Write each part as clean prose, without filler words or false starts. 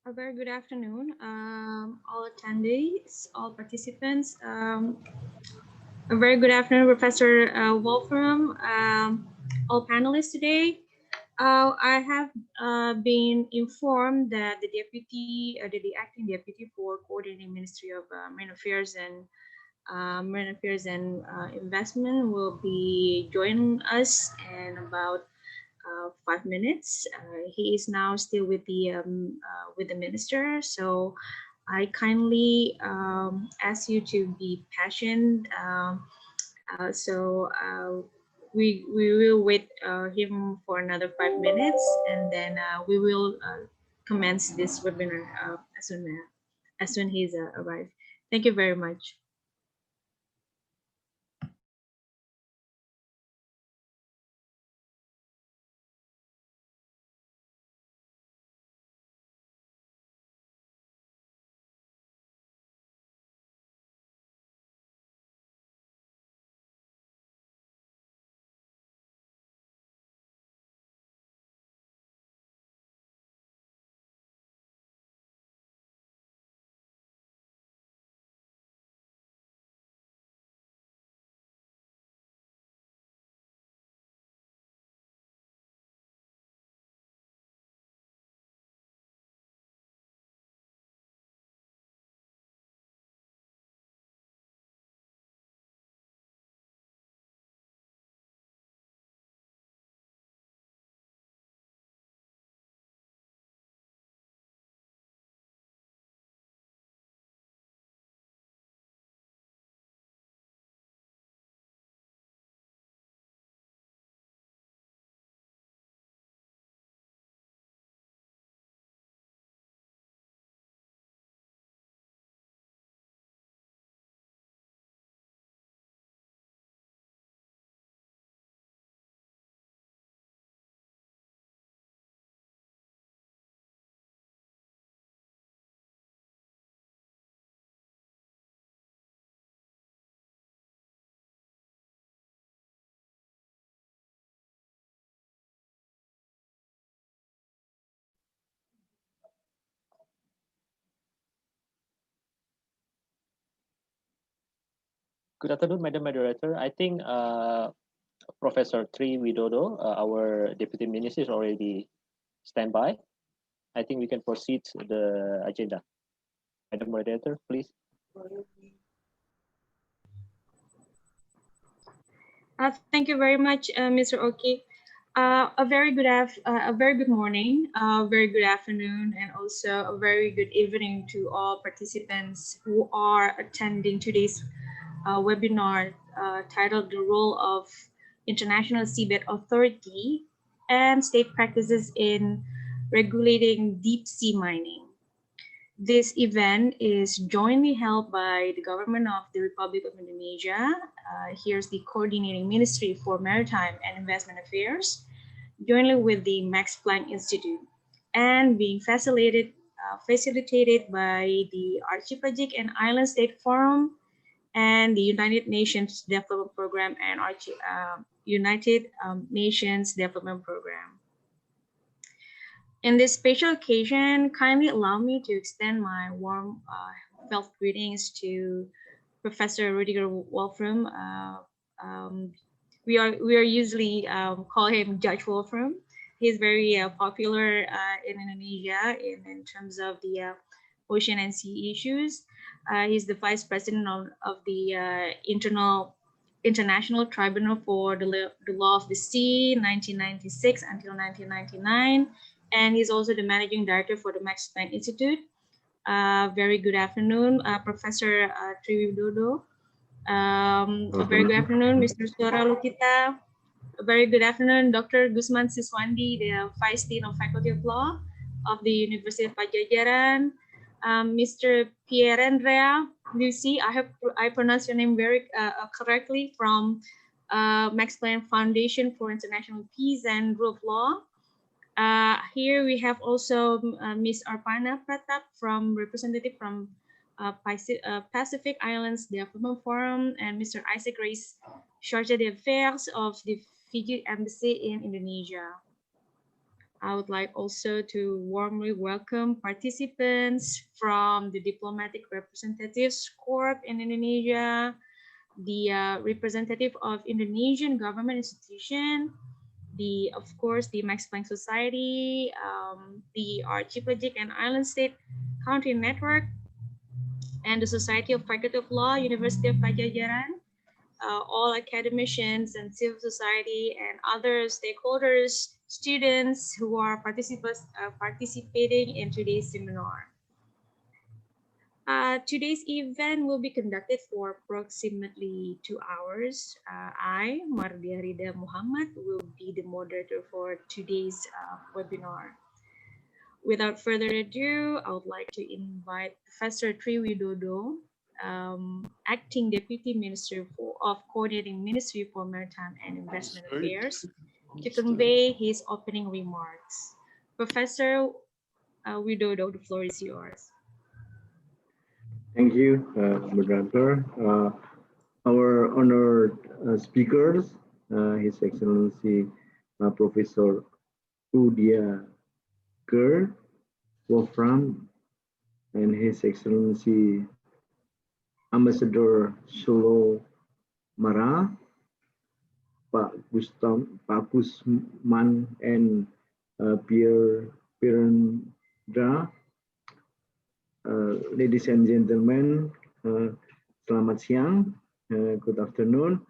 A very good afternoon, all attendees, all participants. A very good afternoon, Professor Wolfram, all panelists today. I have been informed that the acting deputy for coordinating Ministry of Marine Affairs and Investment will be joining us in about 5 minutes. He is now still with the minister, so I kindly ask you to be patient. We will wait him for another 5 minutes, and then we will commence this webinar as soon he's arrived. Thank you very much. Good afternoon, Madam Moderator. I think Professor Tri Widodo, our Deputy Minister, is already standby. I think we can proceed to the agenda. Madam Moderator, please. Thank you very much, Mr. Oki. A very good morning, a very good afternoon, and also a very good evening to all participants who are attending today's webinar titled "The Role of International Seabed Authority and State Practices in Regulating Deep Sea Mining." This event is jointly held by the government of the Republic of Indonesia. Here's the Coordinating Ministry for Maritime and Investment Affairs, jointly with the Max Planck Institute, and being facilitated by the Archipelagic and Island State Forum and the United Nations Development Program and United Nations Development Program. In this special occasion, kindly allow me to extend my warm felt greetings to Professor Rüdiger Wolfram. We are usually call him Judge Wolfram. He's very popular in Indonesia in terms of the ocean and sea issues. He's the Vice President of the International Tribunal for the Law of the Sea, 1996 until 1999. And he's also the Managing Director for the Max Planck Institute. Very good afternoon, Professor Triwidodo. A very good afternoon, Mr. Sora Lukita. A very good afternoon, Dr. Gusman Siswandi, the Vice Dean of Faculty of Law of the University of Padjadjaran. Mr. Pierandrea, Leucci, I hope I pronounced your name very correctly, from Max Planck Foundation for International Peace and Rule of Law. Here we have also Ms. Arpana Pratap, representative from Pacific Islands Development Forum, and Mr. Isaac Reis, Chargé d'Affaires of the Fiji Embassy in Indonesia. I would like also to warmly welcome participants from the Diplomatic Representatives Corps in Indonesia, the representative of Indonesian government institution, of course, the Max Planck Society, the Archipelagic and Island State Country Network, and the Society of Faculty of Law, University of Padjadjaran, all academicians and civil society and other stakeholders, students who are participating in today's seminar. Today's event will be conducted for approximately 2 hours. I, Mardia Rida Muhammad, will be the moderator for today's webinar. Without further ado, I would like to invite Professor Tri Widodo, Acting Deputy Minister of Coordinating Ministry for Maritime and Investment Affairs, to convey his opening remarks. Professor Widodo, the floor is yours. Thank you, Moderator. Our honored speakers, His Excellency Professor Rüdiger, Wolfram, and His Excellency Ambassador Solo Mara, Pak Gusman, and Pierandrea. Ladies and gentlemen, selamat siang, good afternoon.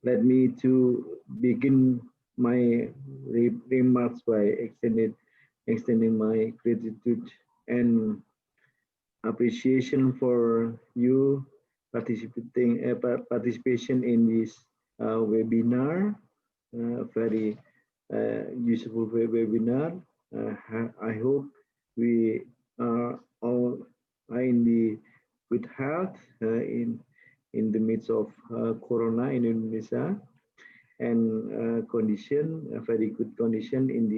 Let me to begin my remarks by extending my gratitude and appreciation for you participation in this webinar, very useful webinar. I hope we are all in the good health in the midst of Corona in Indonesia, and condition, a very good condition in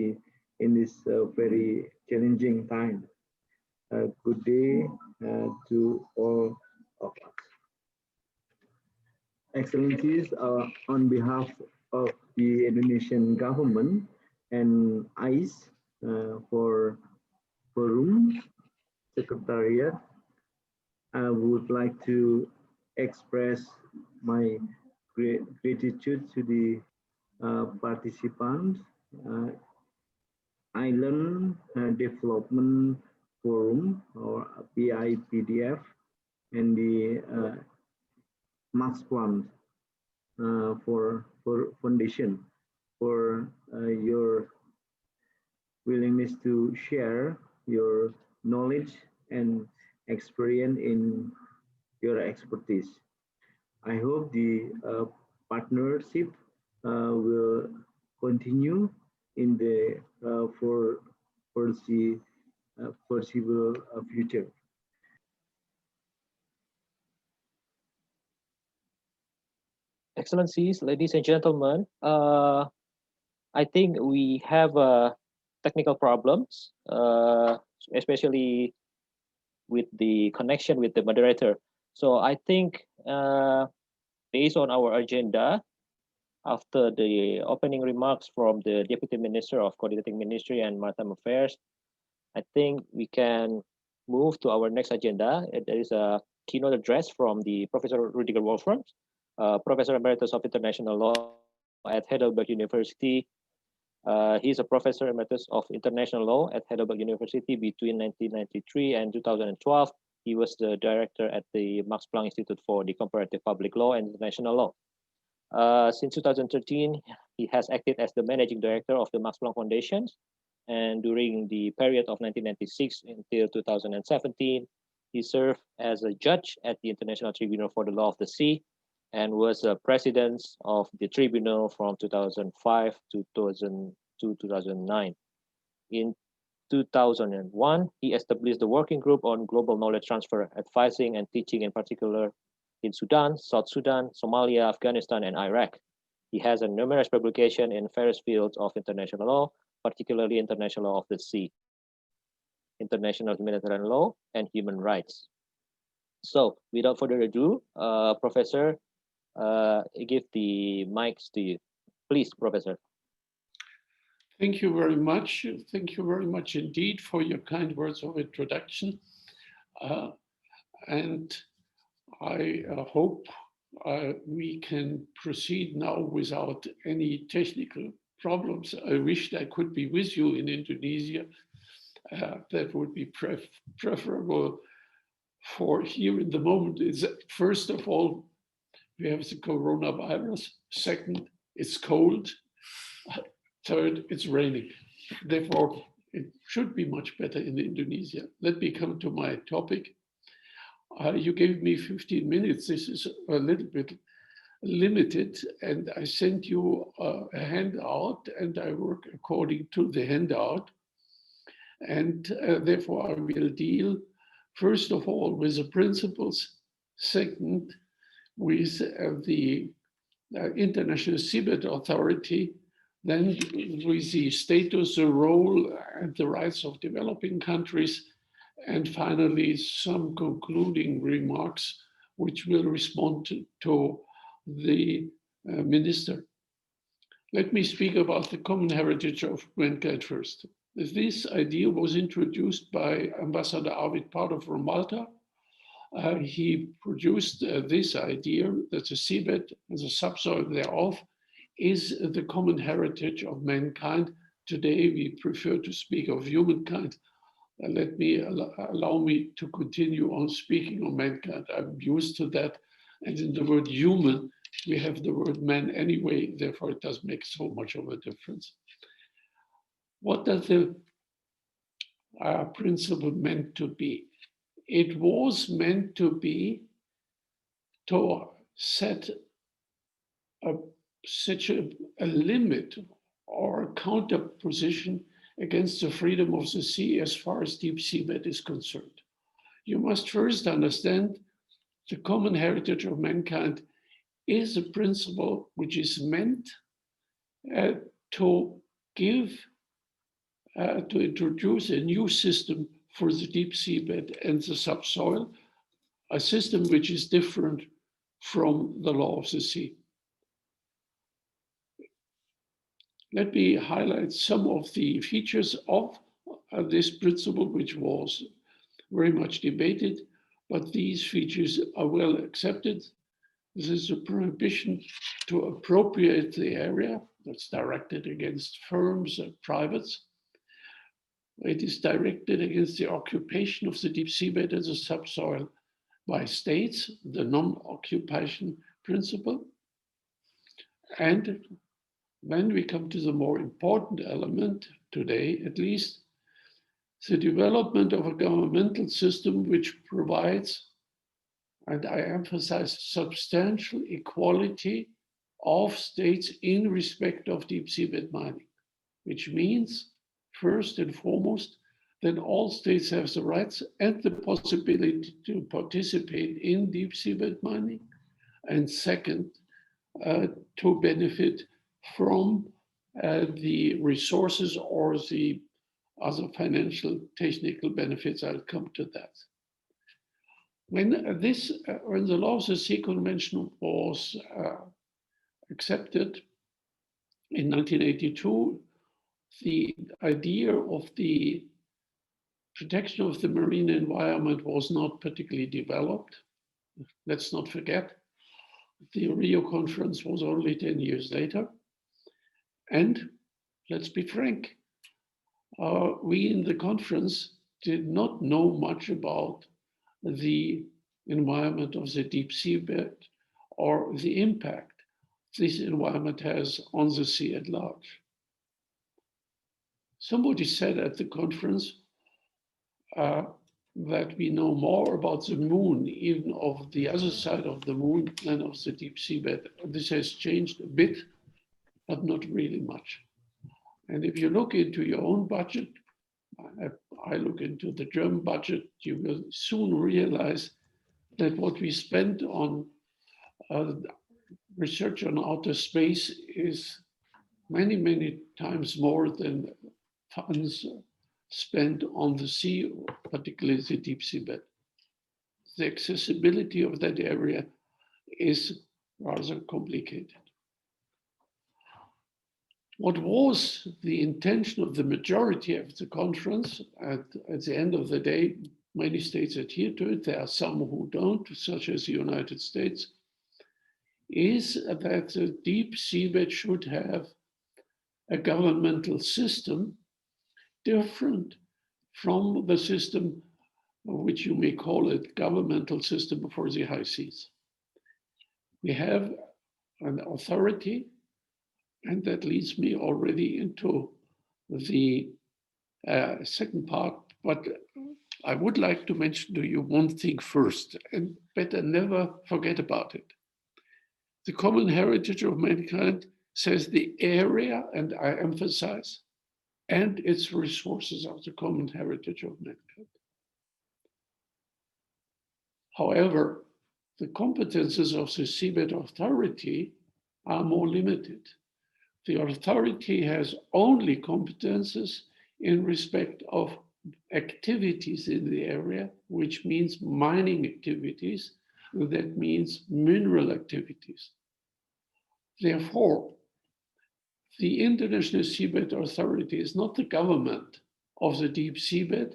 this very challenging time. Good day to all of us. Excellencies, on behalf of the Indonesian government and ICE for Wolfrum Secretariat, I would like to express my gratitude to the participants, Island Development Forum or PIPDF, and the Max Planck for Foundation for your willingness to share your knowledge and experience in your expertise. I hope the partnership will continue in the foreseeable future. Excellencies, ladies and gentlemen, I think we have technical problems, especially with the connection with the moderator. So I think based on our agenda, after the opening remarks from the Deputy Minister of Coordinating Ministry and Maritime Affairs, I think we can move to our next agenda. There is a keynote address from the Professor Rüdiger Wolfram, Professor Emeritus of International Law at Heidelberg University. He's a Professor Emeritus of International Law at Heidelberg University between 1993 and 2012. He was the director at the Max Planck Institute for the Comparative Public Law and International Law. Since 2013, he has acted as the managing director of the Max Planck Foundation. And during the period of 1996 until 2017, he served as a judge at the International Tribunal for the Law of the Sea and was a president of the Tribunal from 2005 to 2009. In 2001, he established the Working Group on Global Knowledge Transfer, advising and teaching in particular in Sudan, South Sudan, Somalia, Afghanistan, and Iraq. He has a numerous publications in various fields of international law, particularly international law of the sea, international humanitarian law, and human rights. So without further ado, Professor, I give the mics to you. Please, Professor. Thank you very much. Thank you very much indeed for your kind words of introduction. And I hope we can proceed now without any technical problems. I wished I could be with you in Indonesia. That would be preferable for here in the moment. Is first of all, we have the coronavirus. Second, it's cold. Third, it's raining. Therefore, it should be much better in Indonesia. Let me come to my topic. You gave me 15 minutes. This is a little bit limited, and I sent you a handout, and I work according to the handout. And therefore, I will deal, first of all, with the principles. Second, with the International Seabed Authority, then with the status, the role, and the rights of developing countries, and finally some concluding remarks which will respond to the minister. Let me speak about the common heritage of mankind first. This idea was introduced by Ambassador Arvid Pardo from Malta. He produced this idea that the seabed and the subsoil thereof is the common heritage of mankind. Today, we prefer to speak of humankind. Let me allow me to continue on speaking of mankind. I'm used to that. And in the word human, we have the word man anyway, therefore it doesn't make so much of a difference. What does the principle meant to be? It was meant to be to set such a limit or a counterposition against the freedom of the sea as far as deep seabed is concerned. You must first understand the common heritage of mankind is a principle which is meant to introduce a new system for the deep seabed and the subsoil, a system which is different from the law of the sea. Let me highlight some of the features of this principle, which was very much debated, but these features are well accepted. This is a prohibition to appropriate the area that's directed against firms and privates. It is directed against the occupation of the deep seabed and the subsoil by states, the non-occupation principle. And when we come to the more important element today, at least, the development of a governmental system which provides, and I emphasize, substantial equality of states in respect of deep seabed mining, which means, first and foremost, that all states have the rights and the possibility to participate in deep seabed mining, and second, to benefit from the resources or the other financial technical benefits. I'll come to that. When the Law of the Sea Convention was accepted in 1982, the idea of the protection of the marine environment was not particularly developed. Let's not forget, the Rio Conference was only 10 years later. And let's be frank, we in the conference did not know much about the environment of the deep seabed or the impact this environment has on the sea at large. Somebody said at the conference that we know more about the moon, even of the other side of the moon, than of the deep seabed. This has changed a bit, but not really much. And if you look into your own budget, I look into the German budget, you will soon realize that what we spend on research on outer space is many, many times more than funds spent on the sea, particularly the deep seabed. The accessibility of that area is rather complicated. What was the intention of the majority of the conference? At the end of the day, many states adhere to it. There are some who don't, such as the United States, is that the deep seabed should have a governmental system different from the system which you may call it governmental system for the high seas. We have an authority, and that leads me already into the second part, but I would like to mention to you one thing first, and better never forget about it. The common heritage of mankind says the area, and I emphasize, and its resources are the common heritage of mankind. However, the competences of the Seabed Authority are more limited. The authority has only competences in respect of activities in the area, which means mining activities, that means mineral activities. Therefore, the International Seabed Authority is not the government of the deep seabed,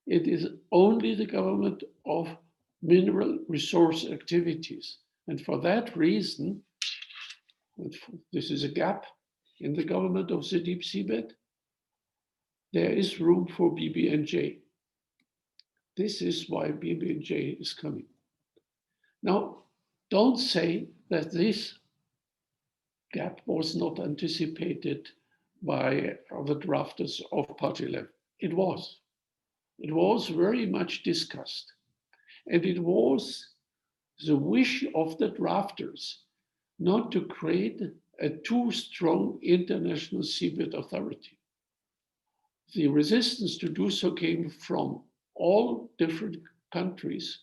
it is only the government of mineral resource activities. And for that reason, this is a gap in the government of the deep seabed, there is room for BBNJ. This is why BBNJ is coming. Now, don't say that this gap was not anticipated by the drafters of Padjadjaran. It was. It was very much discussed. And it was the wish of the drafters not to create a too strong international seabed authority. The resistance to do so came from all different countries,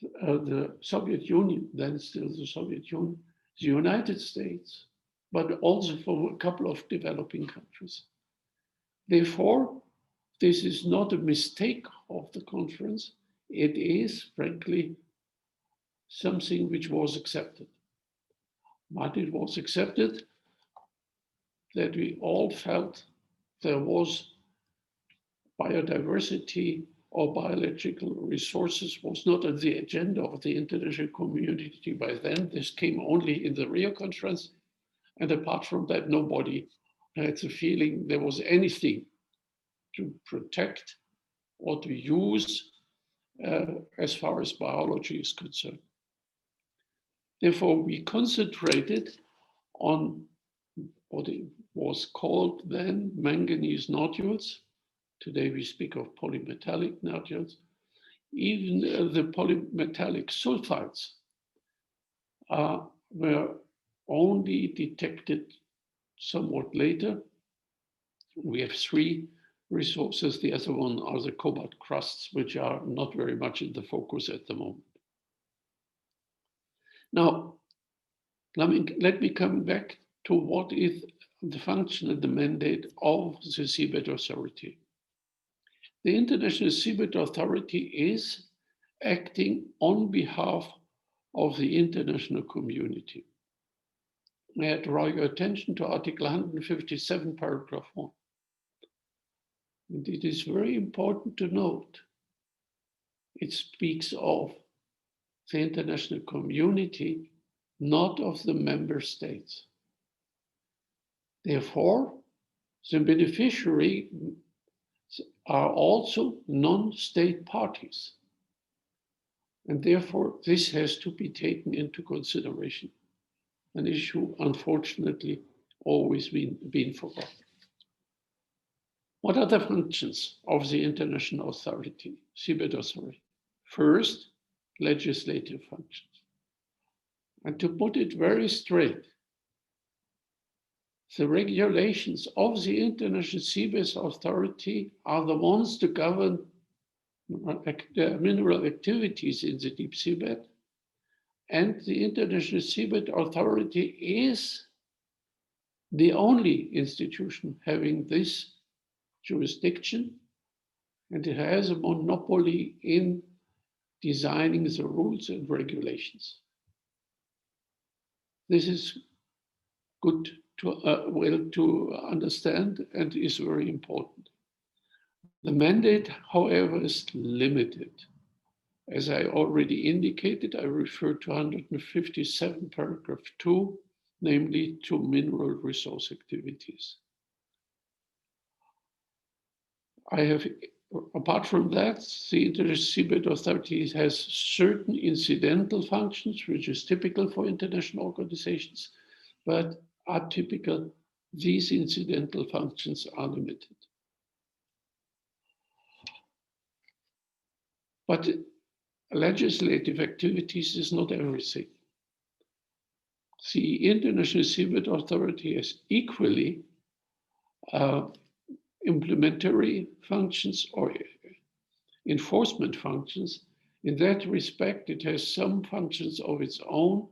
the Soviet Union, then still the Soviet Union, the United States, but also from a couple of developing countries. Therefore, this is not a mistake of the conference. It is, frankly, something which was accepted. But it was accepted that we all felt there was biodiversity or biological resources was not on the agenda of the international community by then. This came only in the Rio conference. And apart from that, nobody had the feeling there was anything to protect or to use as far as biology is concerned. Therefore, we concentrated on what it was called then manganese nodules. Today we speak of polymetallic nodules. Even the polymetallic sulphites were only detected somewhat later. We have three resources. The other one are the cobalt crusts, which are not very much in the focus at the moment. Now, let me come back to what is the function and the mandate of the Seabed Authority. The International Seabed Authority is acting on behalf of the international community. May I draw your attention to Article 157, paragraph 1. And it is very important to note, it speaks of the international community, not of the member states. Therefore, the beneficiary are also non-state parties. And therefore, this has to be taken into consideration. An issue, unfortunately, always been forgotten. What are the functions of the International Authority, Seabed Authority? First, legislative functions. And to put it very straight, the regulations of the International Seabed Authority are the ones to govern mineral activities in the deep seabed. And the International Seabed Authority is the only institution having this jurisdiction, and it has a monopoly in designing the rules and regulations. This is good to understand and is very important. The mandate, however, is limited. As I already indicated, I refer to 157 paragraph 2, namely to mineral resource activities. I have, apart from that, the International Seabed Authority has certain incidental functions, which is typical for international organizations, but atypical. These incidental functions are limited. But legislative activities is not everything. The International Seabed Authority has equally implementary functions or enforcement functions. In that respect, it has some functions of its own,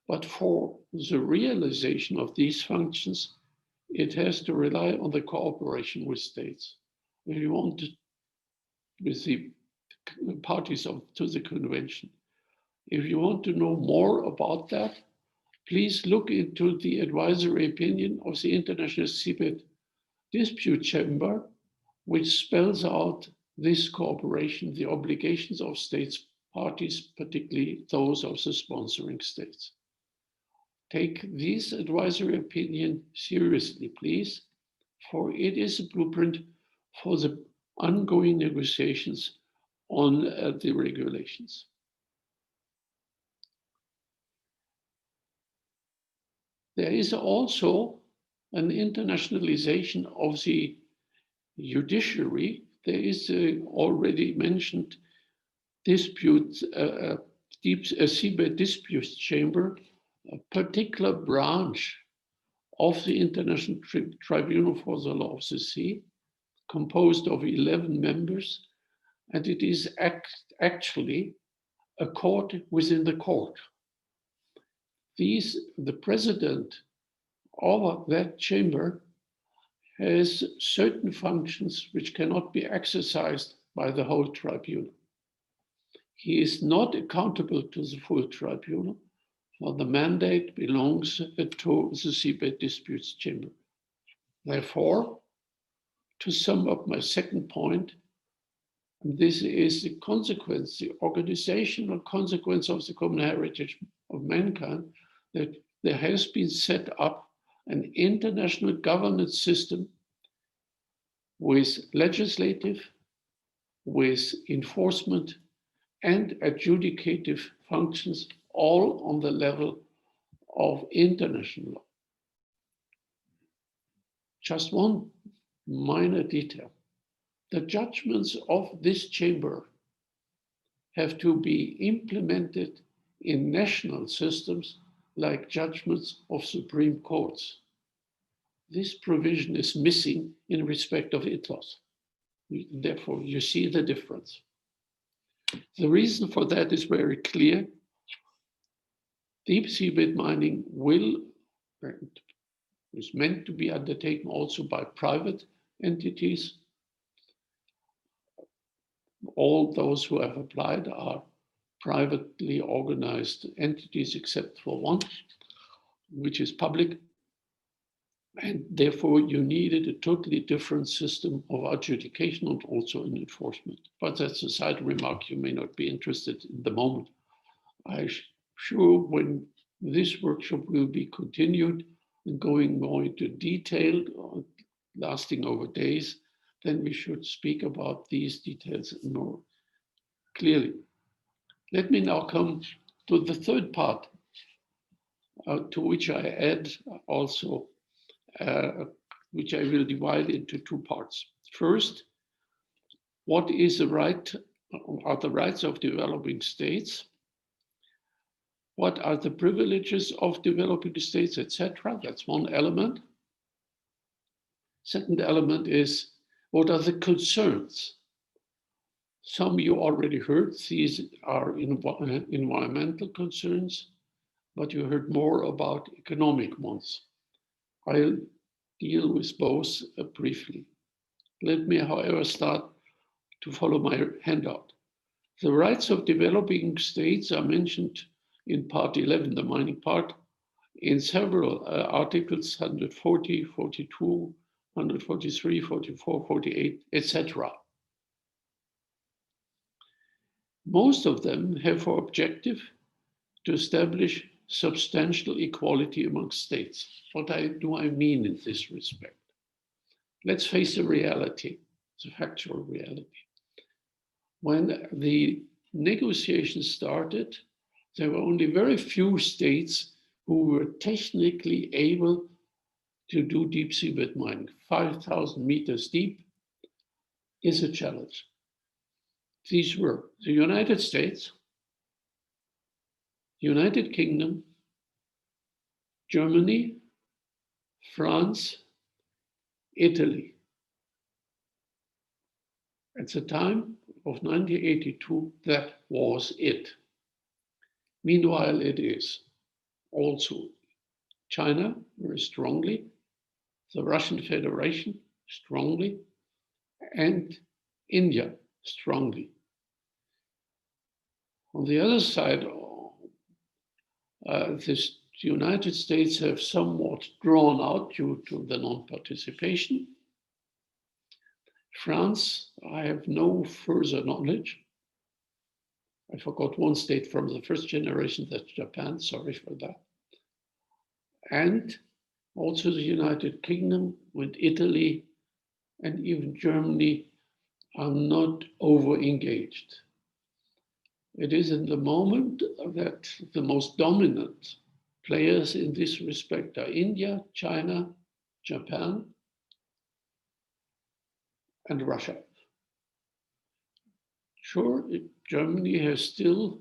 but for the realization of these functions, it has to rely on the cooperation with states. If you want to, with the parties to the convention. If you want to know more about that, please look into the advisory opinion of the International Seabed Dispute Chamber, which spells out this cooperation, the obligations of states parties, particularly those of the sponsoring states. Take this advisory opinion seriously, please, for it is a blueprint for the ongoing negotiations on the regulations. There is also an internationalization of the judiciary. There is already mentioned seabed disputes chamber, a particular branch of the International Tribunal for the Law of the Sea, composed of 11 members, and it is actually a court within the court. The president of that chamber has certain functions which cannot be exercised by the whole tribunal. He is not accountable to the full tribunal, for the mandate belongs to the Seabed Disputes Chamber. Therefore, to sum up my second point, this is the consequence, the organizational consequence of the common heritage of mankind, that there has been set up an international governance system with legislative, with enforcement, and adjudicative functions, all on the level of international law. Just one minor detail. The judgments of this chamber have to be implemented in national systems like judgments of Supreme Courts. This provision is missing in respect of ITLOS. Therefore, you see the difference. The reason for that is very clear. Deep seabed mining is meant to be undertaken also by private entities. All those who have applied are privately organized entities, except for one, which is public. And therefore, you needed a totally different system of adjudication and also in enforcement. But that's a side remark. You may not be interested in the moment. I'm sure when this workshop will be continued and going more into detail, lasting over days, then we should speak about these details more clearly. Let me now come to the third part, to which I add also, which I will divide into two parts. First, what is the right, are the rights of developing states? What are the privileges of developing states, etc.? That's one element. Second element is, what are the concerns? Some you already heard, these are environmental concerns, but you heard more about economic ones. I'll deal with both briefly. Let me, however, start to follow my handout. The rights of developing states are mentioned in part 11, the mining part, in several articles, 140, 42, 143, 44, 48, etc. Most of them have for objective to establish substantial equality amongst states. What do I mean in this respect? Let's face the reality, the factual reality. When the negotiations started, there were only very few states who were technically able to do deep seabed mining. 5,000 meters deep is a challenge. These were the United States, United Kingdom, Germany, France, Italy. At the time of 1982, that was it. Meanwhile, it is also China very strongly, the Russian Federation strongly, and India strongly. On the other side, the United States have somewhat drawn out due to the non-participation. France, I have no further knowledge. I forgot one state from the first generation, that's Japan, sorry for that. And also the United Kingdom with Italy and even Germany are not over-engaged. It is in the moment that the most dominant players in this respect are India, China, Japan, and Russia. Sure, Germany has still,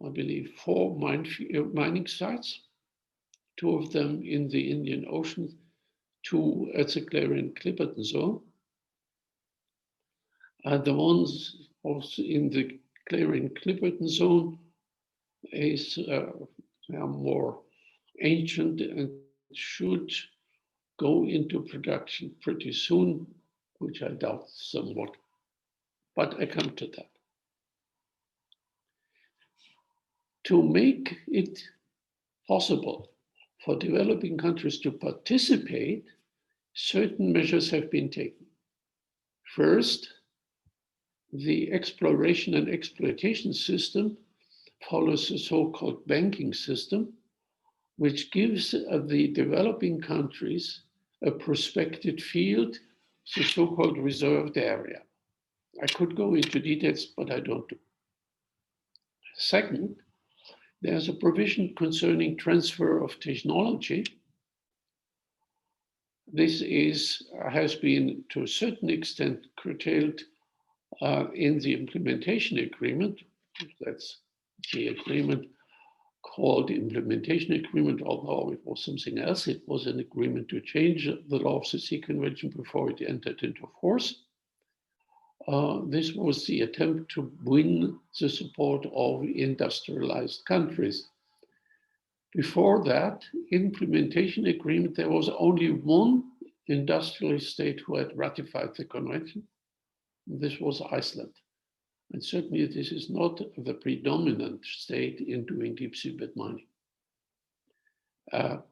I believe, 4 mining sites, 2 of them in the Indian Ocean, 2 at the Clarion-Clipperton zone. And the ones also in the Clarion-Clipperton zone are more ancient and should go into production pretty soon, which I doubt somewhat, but I come to that. To make it possible for developing countries to participate, certain measures have been taken. First, the exploration and exploitation system follows the so-called banking system, which gives the developing countries a prospected field, the so-called reserved area. I could go into details, but I don't do. Second, there's a provision concerning transfer of technology. This has been to a certain extent curtailed in the implementation agreement. That's the agreement called the implementation agreement, although it was something else. It was an agreement to change the law of the Sea Convention before it entered into force. This was the attempt to win the support of industrialized countries. Before that implementation agreement, there was only one industrialist state who had ratified the convention. This was Iceland. And certainly this is not the predominant state in doing deep seabed mining. The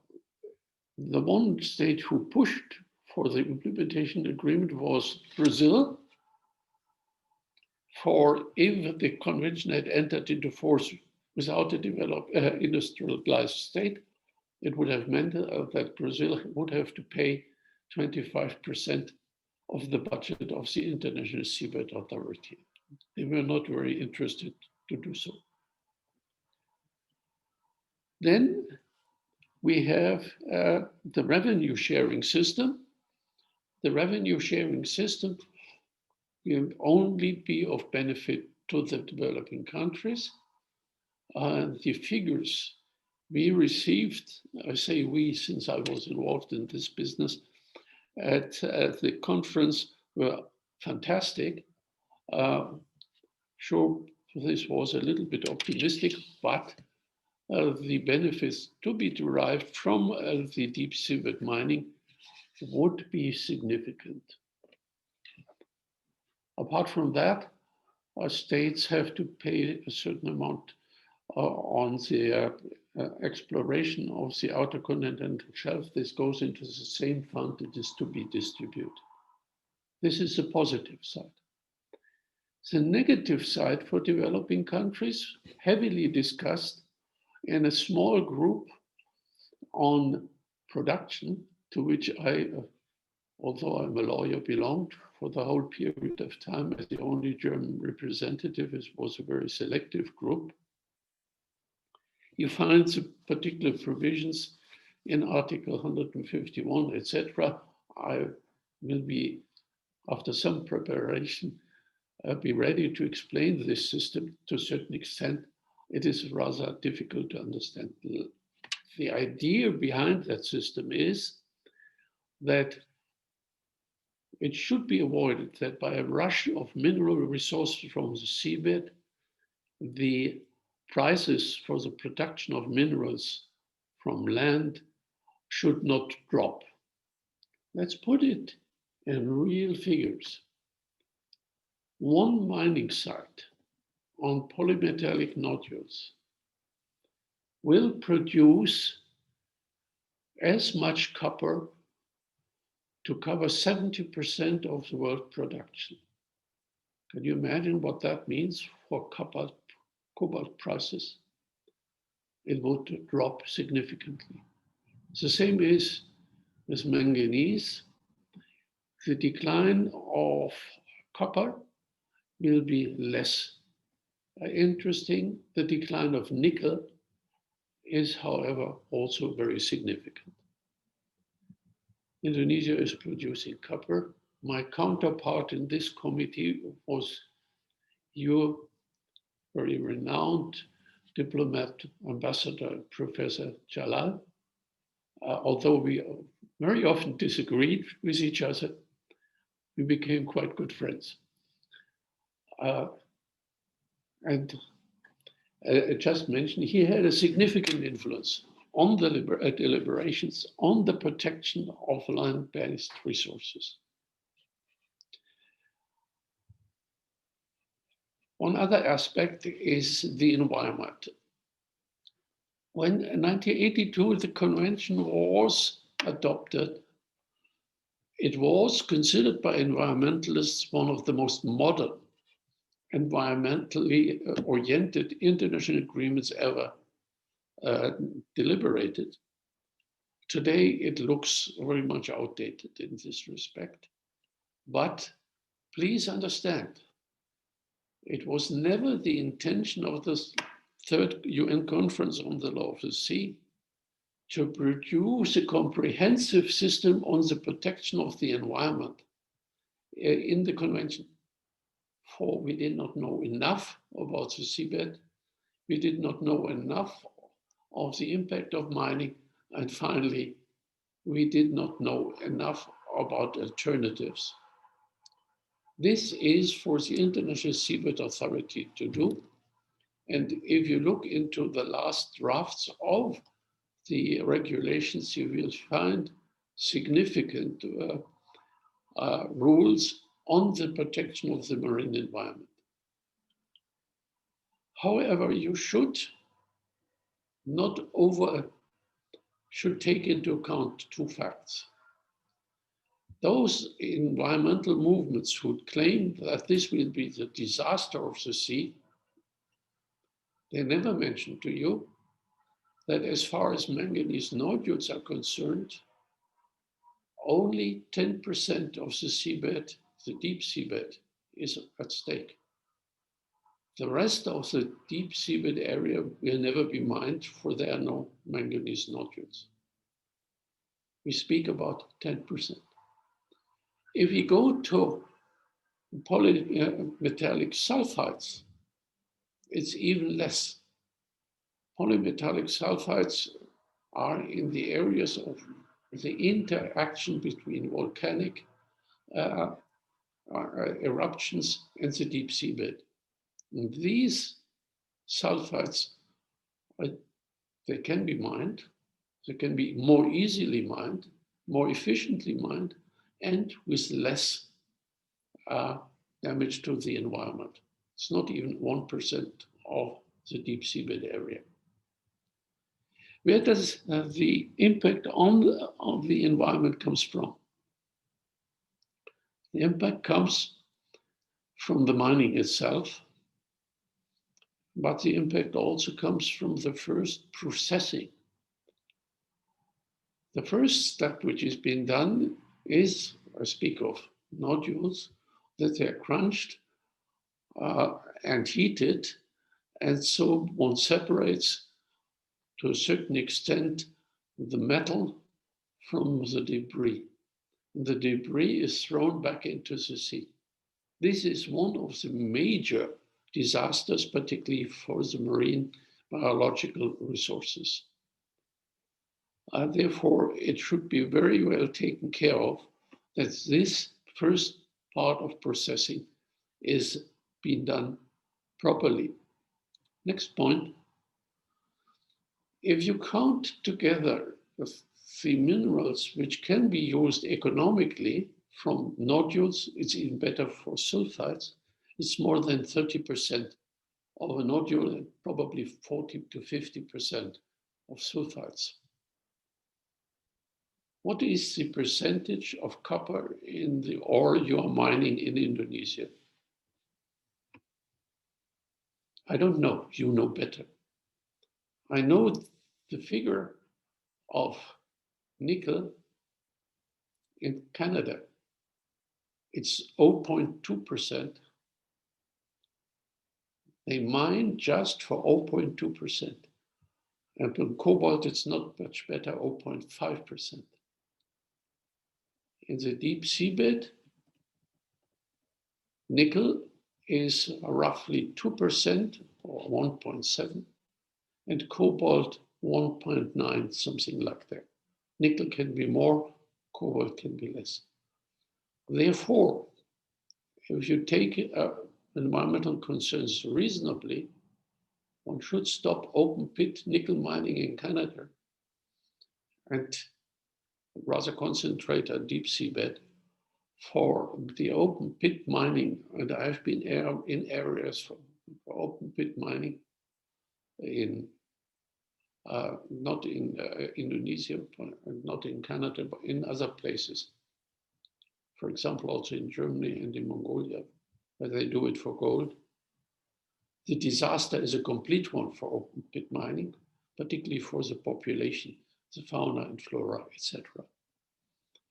one state who pushed for the implementation agreement was Brazil. For if the convention had entered into force without a developed industrialized state, it would have meant that Brazil would have to pay 25% of the budget of the International Seabed Authority. They were not very interested to do so. Then we have the revenue sharing system. The revenue sharing system will only be of benefit to the developing countries. The figures we received, I say we since I was involved in this business, at the conference were fantastic. Sure, this was a little bit optimistic, but the benefits to be derived from the deep seabed mining would be significant. Apart from that, states have to pay a certain amount on their exploration of the outer continental shelf, this goes into the same fund that is to be distributed. This is the positive side. The negative side for developing countries, heavily discussed in a small group on production, to which I, although I'm a lawyer, belonged for the whole period of time as the only German representative. It was a very selective group. You find the particular provisions in Article 151, etc. I will be, after some preparation, be ready to explain this system to a certain extent. It is rather difficult to understand. The idea behind that system is that it should be avoided that by a rush of mineral resources from the seabed, the prices for the production of minerals from land should not drop. Let's put it in real figures. One mining site on polymetallic nodules will produce as much copper to cover 70% of the world production. Can you imagine what that means for cobalt prices? It would drop significantly. The same is with manganese. The decline of copper will be less interesting. The decline of nickel is, however, also very significant. Indonesia is producing copper. My counterpart in this committee was your very renowned diplomat, ambassador, Professor Jalal. Although we very often disagreed with each other, we became quite good friends. And I just mentioned, he had a significant influence on the deliberations on the protection of land-based resources. One other aspect is the environment. When in 1982 the convention was adopted, it was considered by environmentalists one of the most modern, environmentally oriented international agreements ever deliberated. Today, it looks very much outdated in this respect. But please understand, it was never the intention of the Third UN Conference on the Law of the Sea to produce a comprehensive system on the protection of the environment in the convention. For we did not know enough about the seabed. We did not know enough of the impact of mining. And finally, we did not know enough about alternatives. This is for the International Seabed Authority to do. And if you look into the last drafts of the regulations, you will find significant rules on the protection of the marine environment. However, you should take into account two facts. Those environmental movements who claim that this will be the disaster of the sea, they never mention to you that as far as manganese nodules are concerned, only 10% of the seabed, the deep seabed, is at stake. The rest of the deep seabed area will never be mined, for there are no manganese nodules. We speak about 10%. If we go to polymetallic sulfides, it's even less. Polymetallic sulfides are in the areas of the interaction between volcanic eruptions and the deep seabed. And these sulfides, they can be mined, they can be more easily mined, more efficiently mined, and with less damage to the environment. It's not even 1% of the deep seabed area. Where does the impact on the environment comes from? The impact comes from the mining itself, but the impact also comes from the first processing. The first step which is being done is, I speak of nodules, that they're crunched and heated, and so one separates to a certain extent the metal from the debris. The debris is thrown back into the sea. This is one of the major disasters, particularly for the marine biological resources. Therefore, it should be very well taken care of that this first part of processing is being done properly. Next point. If you count together the minerals which can be used economically from nodules, it's even better for sulphites, it's more than 30% of a nodule and probably 40 to 50% of sulphites. What is the percentage of copper in the ore you are mining in Indonesia? I don't know, you know better. I know the figure of nickel in Canada. It's 0.2%. They mine just for 0.2%. And on cobalt, it's not much better, 0.5%. In the deep seabed, nickel is roughly 2% or 1.7, and cobalt 1.9, something like that. Nickel can be more, cobalt can be less. Therefore, if you take environmental concerns reasonably, one should stop open pit nickel mining in Canada and rather concentrate on deep seabed. For the open pit mining, and I've been in areas for open pit mining in not in Indonesia, not in Canada, but in other places. For example, also in Germany and in Mongolia, where they do it for gold. The disaster is a complete one for open pit mining, particularly for the population, the fauna and flora, etc.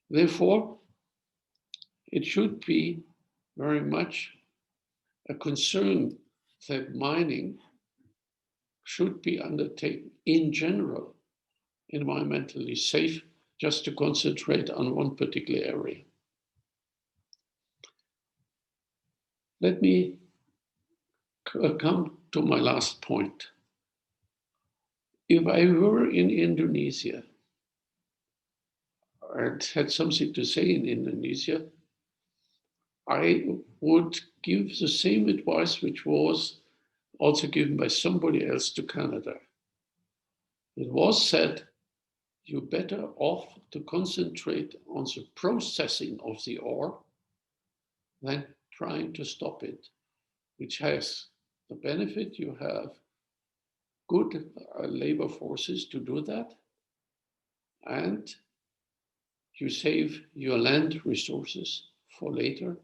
Therefore, it should be very much a concern that mining should be undertaken in general, environmentally safe, just to concentrate on one particular area. Let me come to my last point. If I were in Indonesia and had something to say in Indonesia, I would give the same advice which was also given by somebody else to Canada. It was said, you're better off to concentrate on the processing of the ore than trying to stop it, which has the benefit you have good labor forces to do that, and you save your land resources for later,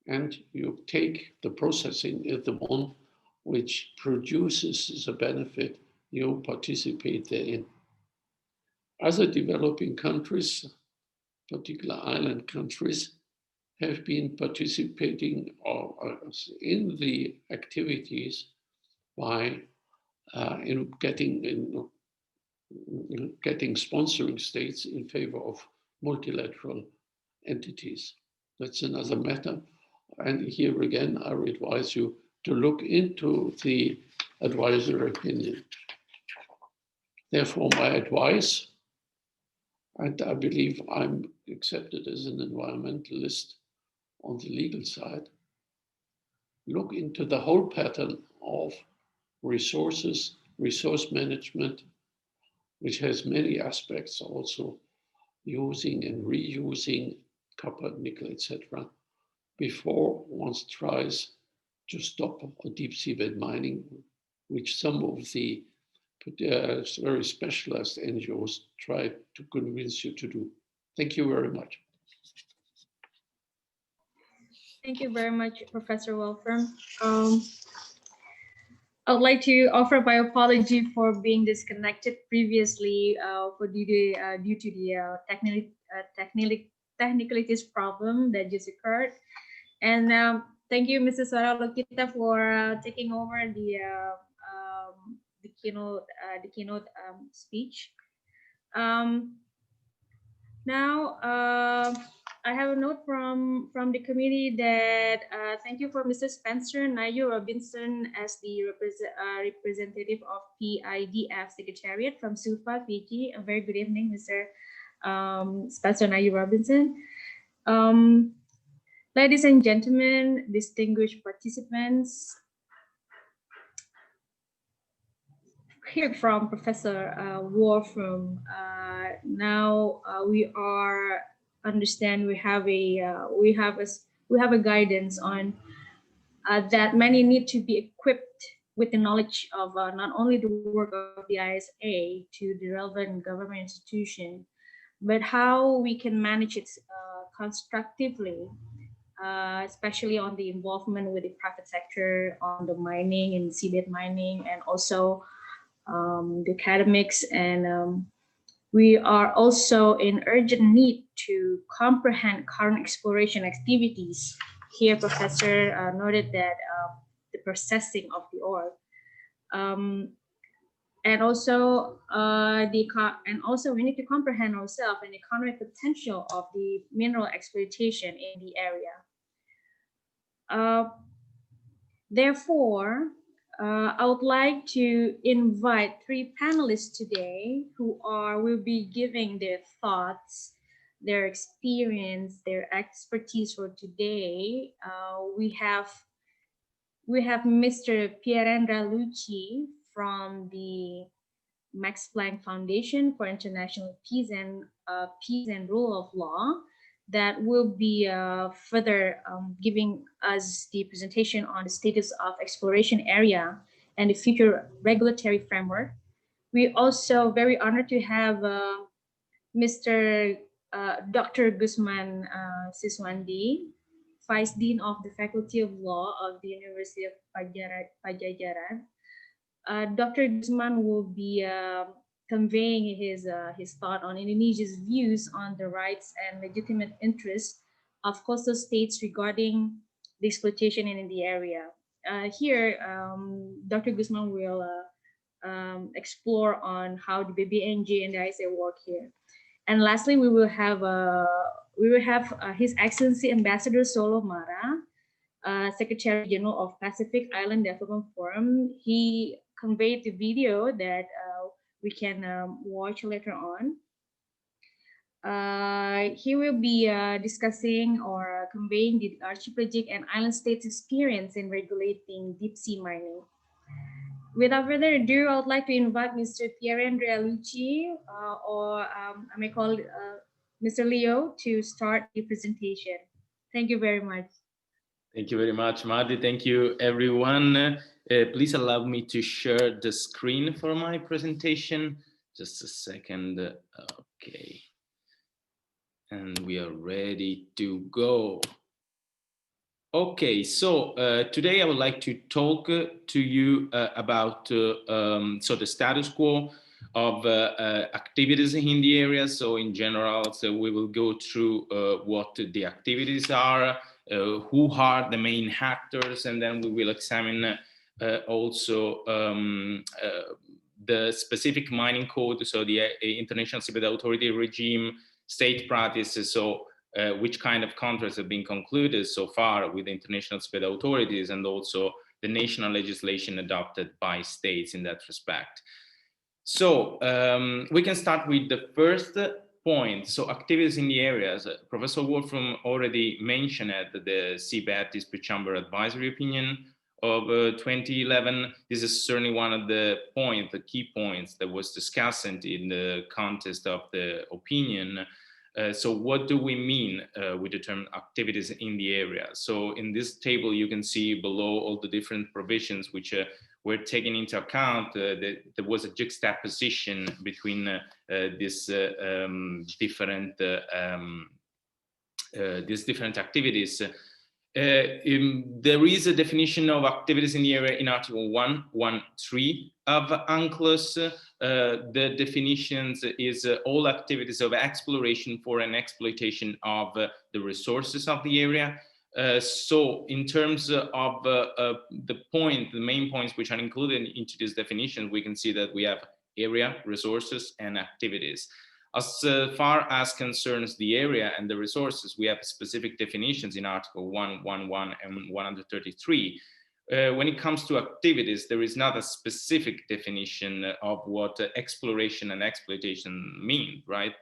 and you take the processing as the one which produces the benefit you participate therein. Other developing countries, particular island countries, have been participating in the activities by getting sponsoring states in favor of multilateral entities. That's another matter. And here again, I would advise you to look into the advisory opinion. Therefore, my advice, and I believe I'm accepted as an environmentalist on the legal side, look into the whole pattern of resources, resource management, which has many aspects, also using and reusing copper, nickel, etc., before one tries to stop deep seabed mining, which some of the very specialized NGOs try to convince you to do. Thank you very much. Thank you very much, Professor Wolfram. I would like to offer my apology for being disconnected previously due to the technicalities problem that just occurred. And thank you, Mrs. Sara Lokita, for taking over the keynote speech. Now, I have a note from the committee that thank you for Mr. Spencer Nayu Robinson as the representative of PIDF Secretariat from Suva, Fiji. A very good evening, Mr. Spencer Nayu Robinson. Ladies and gentlemen, distinguished participants, hear from Professor Wolfram. Now we have a guidance on that many need to be equipped with the knowledge of not only the work of the ISA to the relevant government institution, but how we can manage it constructively, especially on the involvement with the private sector on the mining and seabed mining, and also the academics. And we are also in urgent need to comprehend current exploration activities. Here, Professor noted that the processing of the ore, and also we need to comprehend ourselves and the economic potential of the mineral exploitation in the area. Therefore, I would like to invite three panelists today who will be giving their thoughts, their experience, their expertise for today. We have Mr. Pierandrea Leucci from the Max Planck Foundation for International Peace and Rule of Law, that will be further giving us the presentation on the status of exploration area and the future regulatory framework. We also very honored to have Mr. Dr. Gusman Siswandi, Vice Dean of the Faculty of Law of the University of Padjadjaran. Dr. Gusman will be conveying his thought on Indonesia's views on the rights and legitimate interests of coastal states regarding the exploitation in the area. Here, Dr. Gusman will explore on how the BBNJ and the ISA work here. And lastly, we will have His Excellency Ambassador Solo Mara, Secretary General of Pacific Island Development Forum. He conveyed the video that we can watch later on. He will be discussing or conveying the archipelagic and island states' experience in regulating deep sea mining. Without further ado, I would like to invite Mr. Pierandrea Leucci, or I may call Mr. Leo, to start the presentation. Thank you very much. Thank you very much, Marty. Thank you, everyone. Please allow me to share the screen for my presentation. Just a second. Okay. And we are ready to go. Okay, so today I would like to talk to you about the status quo of activities in the area. So in general, so we will go through what the activities are, who are the main actors, and then we will examine also the specific mining code, so the International Seabed Authority regime, state practices, so which kind of contracts have been concluded so far with the international seabed authorities, and also the national legislation adopted by states in that respect. So we can start with the first point. So activities in the areas. Professor Wolfram already mentioned the Seabed Dispute Chamber Advisory Opinion of 2011. This is certainly one of the key points that was discussed in the context of the opinion. So what do we mean with the term activities in the area? So in this table, you can see below all the different provisions which were taken into account, there was a juxtaposition between these different activities. There is a definition of activities in the area in Article 113 of UNCLOS. The definitions is all activities of exploration for and exploitation of the resources of the area. So in terms of the main points which are included into this definition, we can see that we have area, resources, and activities. As far as concerns the area and the resources, we have specific definitions in Article 111 and 133. When it comes to activities, there is not a specific definition of what exploration and exploitation mean, right?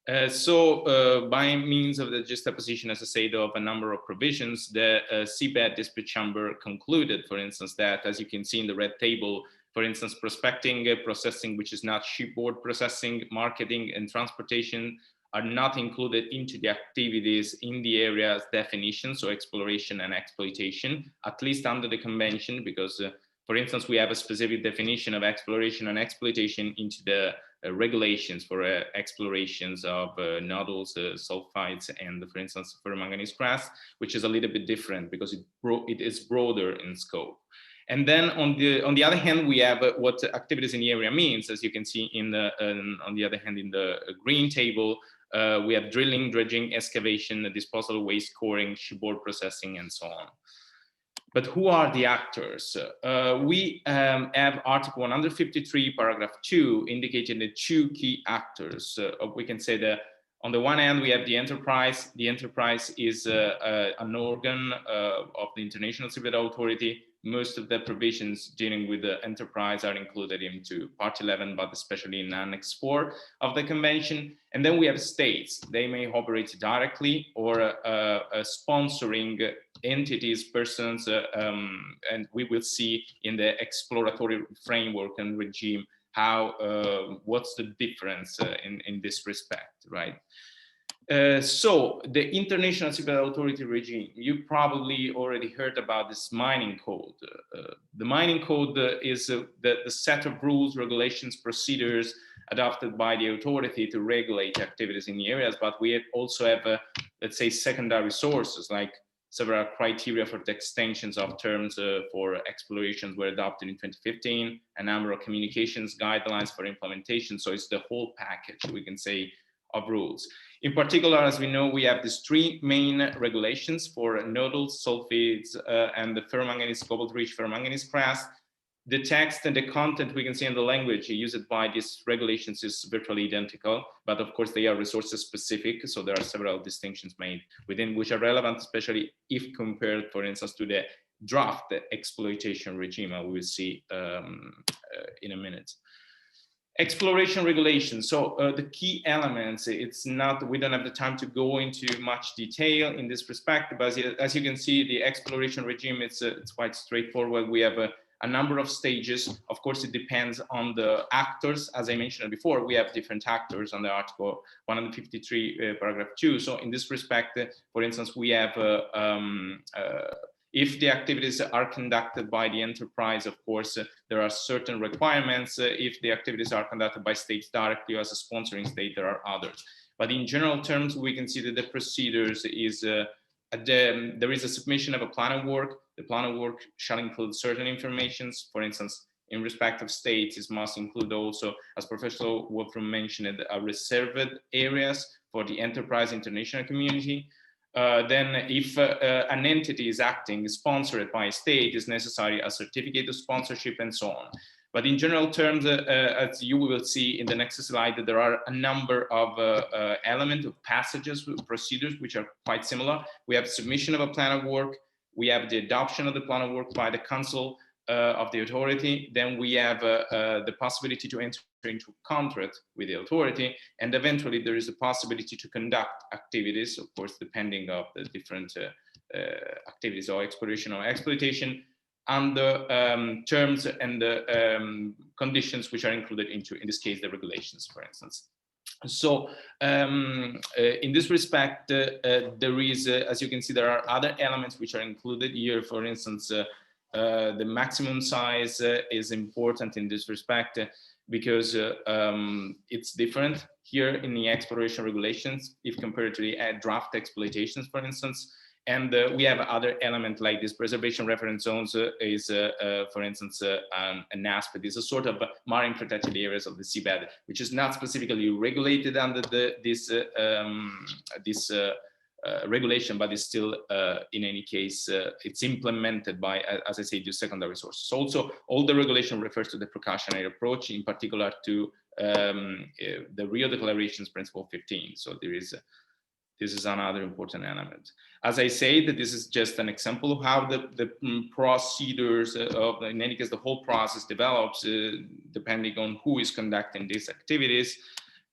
By means of the juxtaposition, as I said, of a number of provisions, the Seabed dispute chamber concluded, for instance, that, as you can see in the red table, for instance, prospecting, processing, which is not shipboard processing, marketing, and transportation are not included into the activities in the area's definition, so exploration and exploitation, at least under the convention, because, for instance, we have a specific definition of exploration and exploitation into the regulations for explorations of nodules, sulphites, and, for instance, for manganese crust, which is a little bit different because it is broader in scope. And then on the other hand, we have what activities in the area means. As you can see in the on the other hand, in the green table, we have drilling, dredging, excavation, disposal of waste, coring, shipboard processing, and so on. But who are the actors? We have Article 153, paragraph 2, indicating the two key actors. We can say that on the one hand, we have the enterprise. The enterprise is an organ of the International Seabed Authority. Most of the provisions dealing with the enterprise are included into Part 11, but especially in Annex 4 of the Convention. And then we have states. They may operate directly or sponsoring entities, persons, and we will see in the exploratory framework and regime how what's the difference in this respect, right? So the International Seabed Authority regime, you probably already heard about this mining code. The mining code is the set of rules, regulations, procedures adopted by the authority to regulate activities in the areas, but we also have, let's say, secondary sources, like several criteria for the extensions of terms for explorations were adopted in 2015, a number of communications guidelines for implementation. So it's the whole package, we can say, of rules. In particular, as we know, we have these three main regulations for nodules, sulfides, and the ferromanganese, cobalt-rich ferromanganese crust. The text and the content we can see in the language used by these regulations is virtually identical, but of course they are resources specific. So there are several distinctions made within which are relevant, especially if compared, for instance, to the draft exploitation regime, we will see in a minute. Exploration regulations. So the key elements, it's not, we don't have the time to go into much detail in this respect, but as you can see, the exploration regime, it's quite straightforward. We have a number of stages. Of course, it depends on the actors. As I mentioned before, we have different actors on the Article 153, paragraph 2. So in this respect, for instance, we have if the activities are conducted by the enterprise, of course, there are certain requirements. If the activities are conducted by states directly or as a sponsoring state, there are others. But in general terms, we can see that the procedures is, there is a submission of a plan of work. The plan of work shall include certain informations. For instance, in respect of states, it must include also, as Professor Wolfrum mentioned, reserved areas for the enterprise international community. Then if an entity is acting sponsored by a state, is necessary a certificate of sponsorship and so on. But in general terms, as you will see in the next slide, there are a number of elements of passages, procedures, which are quite similar. We have submission of a plan of work. We have the adoption of the plan of work by the Council of the authority. Then we have the possibility to enter into contract with the authority, and eventually there is a possibility to conduct activities, of course, depending on the different activities or exploration or exploitation, under terms and the conditions which are included into, in this case, the regulations, for instance. So in this respect, there is, as you can see, there are other elements which are included here, for instance, the maximum size is important in this respect because it's different here in the exploration regulations if compared to the draft exploitations, for instance. And we have other elements like this preservation reference zones is, for instance, an aspect. It's a sort of marine protected areas of the seabed, which is not specifically regulated under this regulation, but is still, in any case, it's implemented by, as I say, the secondary sources. Also, all the regulation refers to the precautionary approach, in particular to the Rio Declarations Principle 15. So there is this is another important element. As I say, that this is just an example of how the procedures of, in any case, the whole process develops depending on who is conducting these activities.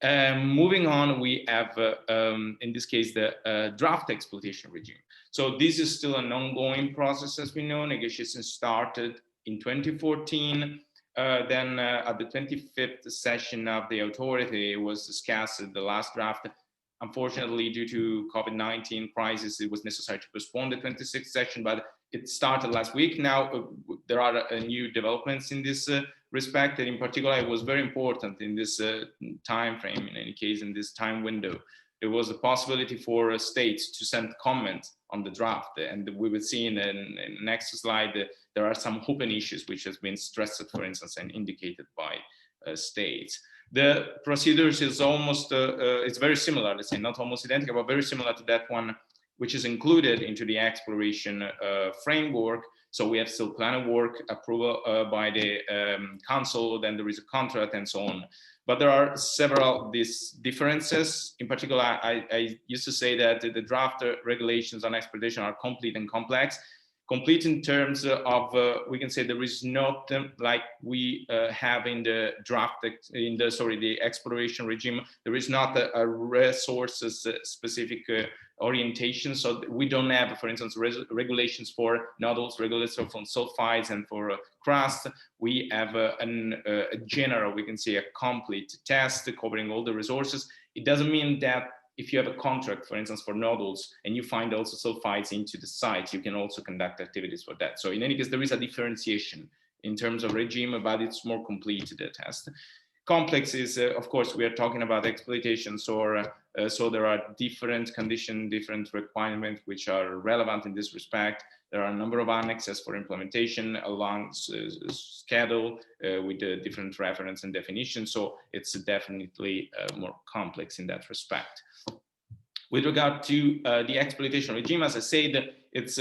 Moving on, we have, in this case, the draft exploitation regime. So this is still an ongoing process, as we know. Negotiations started in 2014. Then at the 25th session of the authority, it was discussed the last draft. Unfortunately, due to COVID-19 crisis, it was necessary to postpone the 26th session, but it started last week. Now, there are new developments in this respect, and in particular, it was very important in this time frame, in any case, in this time window. There was a possibility for states to send comments on the draft, and we will see in the next slide that there are some open issues which has been stressed, for instance, and indicated by states. The procedures is almost, it's very similar, let's say, not almost identical, but very similar to that one, which is included into the exploration framework. So we have still plan of work, approval by the council, then there is a contract and so on. But there are several these differences. In particular, I used to say that the draft regulations on exploitation are complete and complex. Complete in terms of, we can say there is not like we have in the draft, the exploration regime, there is not a resources specific orientation. So we don't have, for instance, regulations for nodules, regulations for sulphites and for crust. We have a general, we can say a complete test covering all the resources. It doesn't mean that if you have a contract, for instance, for nodules, and you find also sulphites into the site, you can also conduct activities for that. So in any case, there is a differentiation in terms of regime, but it's more complete, the test. Complex is, of course, we are talking about exploitations, or so there are different conditions, different requirements which are relevant in this respect. There are a number of annexes for implementation along schedule with the different reference and definitions. So it's definitely more complex in that respect. With regard to the exploitation regime, as I said, it's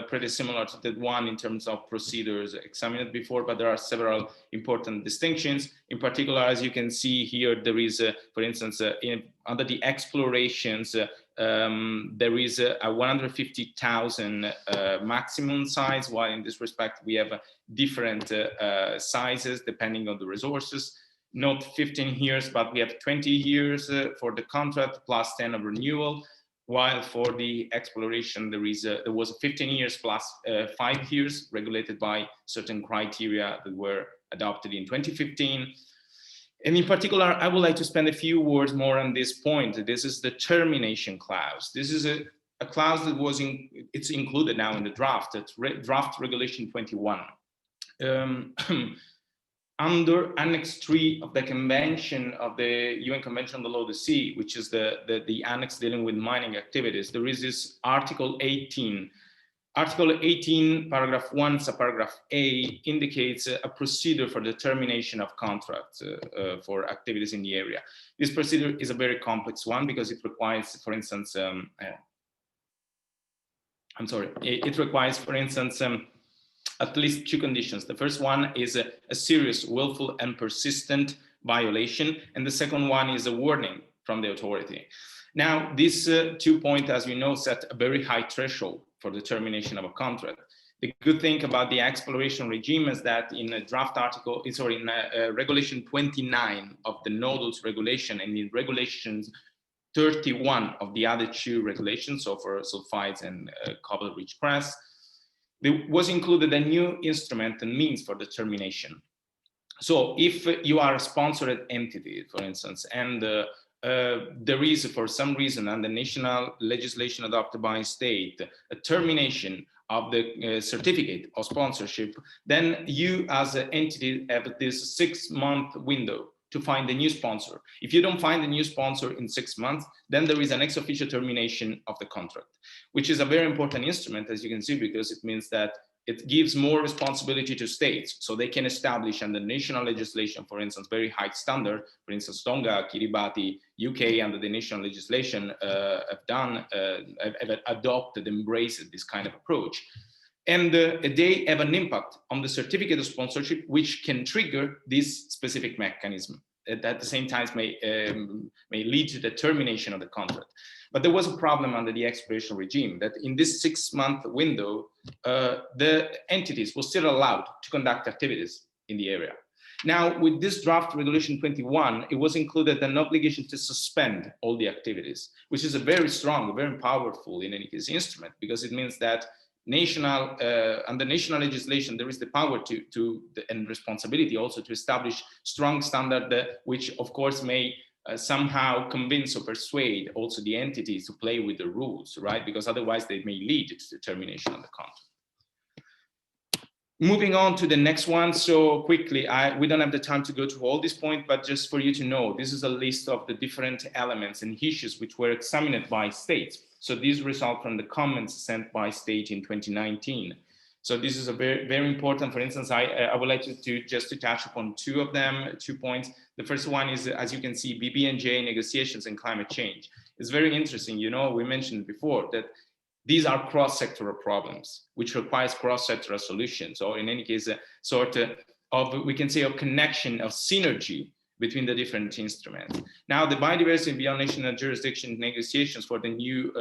pretty similar to that one in terms of procedures examined before, but there are several important distinctions. In particular, as you can see here, there is, for instance, under the explorations, there is a 150,000 maximum size, while in this respect, we have different sizes depending on the resources. Not 15 years, but we have 20 years for the contract plus 10 of renewal. While for the exploration, there was 15 years plus 5 years regulated by certain criteria that were adopted in 2015. And in particular, I would like to spend a few words more on this point. This is the termination clause. This is a clause that was it's included now in the draft. It's draft regulation 21. Under Annex 3 of the Convention of the UN Convention on the Law of the Sea, which is the annex dealing with mining activities, there is this Article 18. Article 18, paragraph 1, subparagraph A, indicates a procedure for the termination of contracts for activities in the area. This procedure is a very complex one because it requires, for instance, it requires, for instance, at least two conditions. The first one is a serious, willful, and persistent violation, and the second one is a warning from the authority. Now, these 2 points, as you know, set a very high threshold for the termination of a contract. The good thing about the exploration regime is that in a draft article, in regulation 29 of the nodules regulation and in regulations 31 of the other two regulations, so for sulphites and cobble-rich crust, there was included a new instrument and means for the termination. So if you are a sponsored entity, for instance, and there is, for some reason, under national legislation adopted by state, a termination of the certificate of sponsorship, then you as an entity have this 6-month window to find a new sponsor. If you don't find a new sponsor in 6 months, then there is an ex officio termination of the contract, which is a very important instrument, as you can see, because it means that it gives more responsibility to states, so they can establish under national legislation, for instance, very high standard. For instance, Tonga, Kiribati, UK, under the national legislation have adopted, embraced this kind of approach. And they have an impact on the certificate of sponsorship, which can trigger this specific mechanism. At the same time may lead to the termination of the contract. But there was a problem under the exploitation regime that in this 6-month window, the entities were still allowed to conduct activities in the area. Now, with this draft regulation 21, it was included an obligation to suspend all the activities, which is a very strong, very powerful, in any case, instrument, because it means that under national legislation, there is the power and responsibility also to establish strong standard, which of course may somehow convince or persuade also the entities to play with the rules, right? Because otherwise they may lead to the termination of the contract. Moving on to the next one. So quickly, we don't have the time to go through all this point, but just for you to know, this is a list of the different elements and issues which were examined by states. So these result from the comments sent by state in 2019. So this is a very, very important. For instance, I would like to touch upon 2 of them, 2 points. The first one is, as you can see, BBNJ negotiations and climate change. It's very interesting. You know, we mentioned before that these are cross-sectoral problems, which requires cross-sectoral solutions, or in any case, a sort of, we can say, a connection of synergy between the different instruments. Now, the biodiversity beyond national jurisdiction negotiations for the new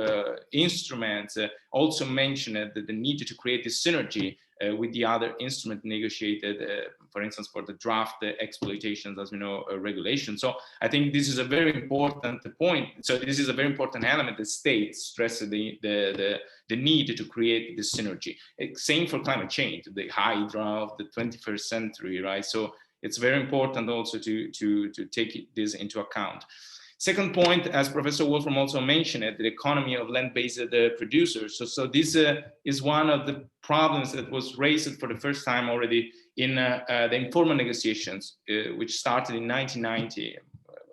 instruments also mentioned that the need to create this synergy with the other instrument negotiated, for instance, for the draft exploitations, as we know, regulation. So I think this is a very important point. So this is a very important element. The state stresses the need to create this synergy. Same for climate change, the hydra of the 21st century, right? So it's very important also to take this into account. Second point, as Professor Wolfram also mentioned, the economy of land-based producers. So this is one of the problems that was raised for the first time already in the informal negotiations, which started in 1990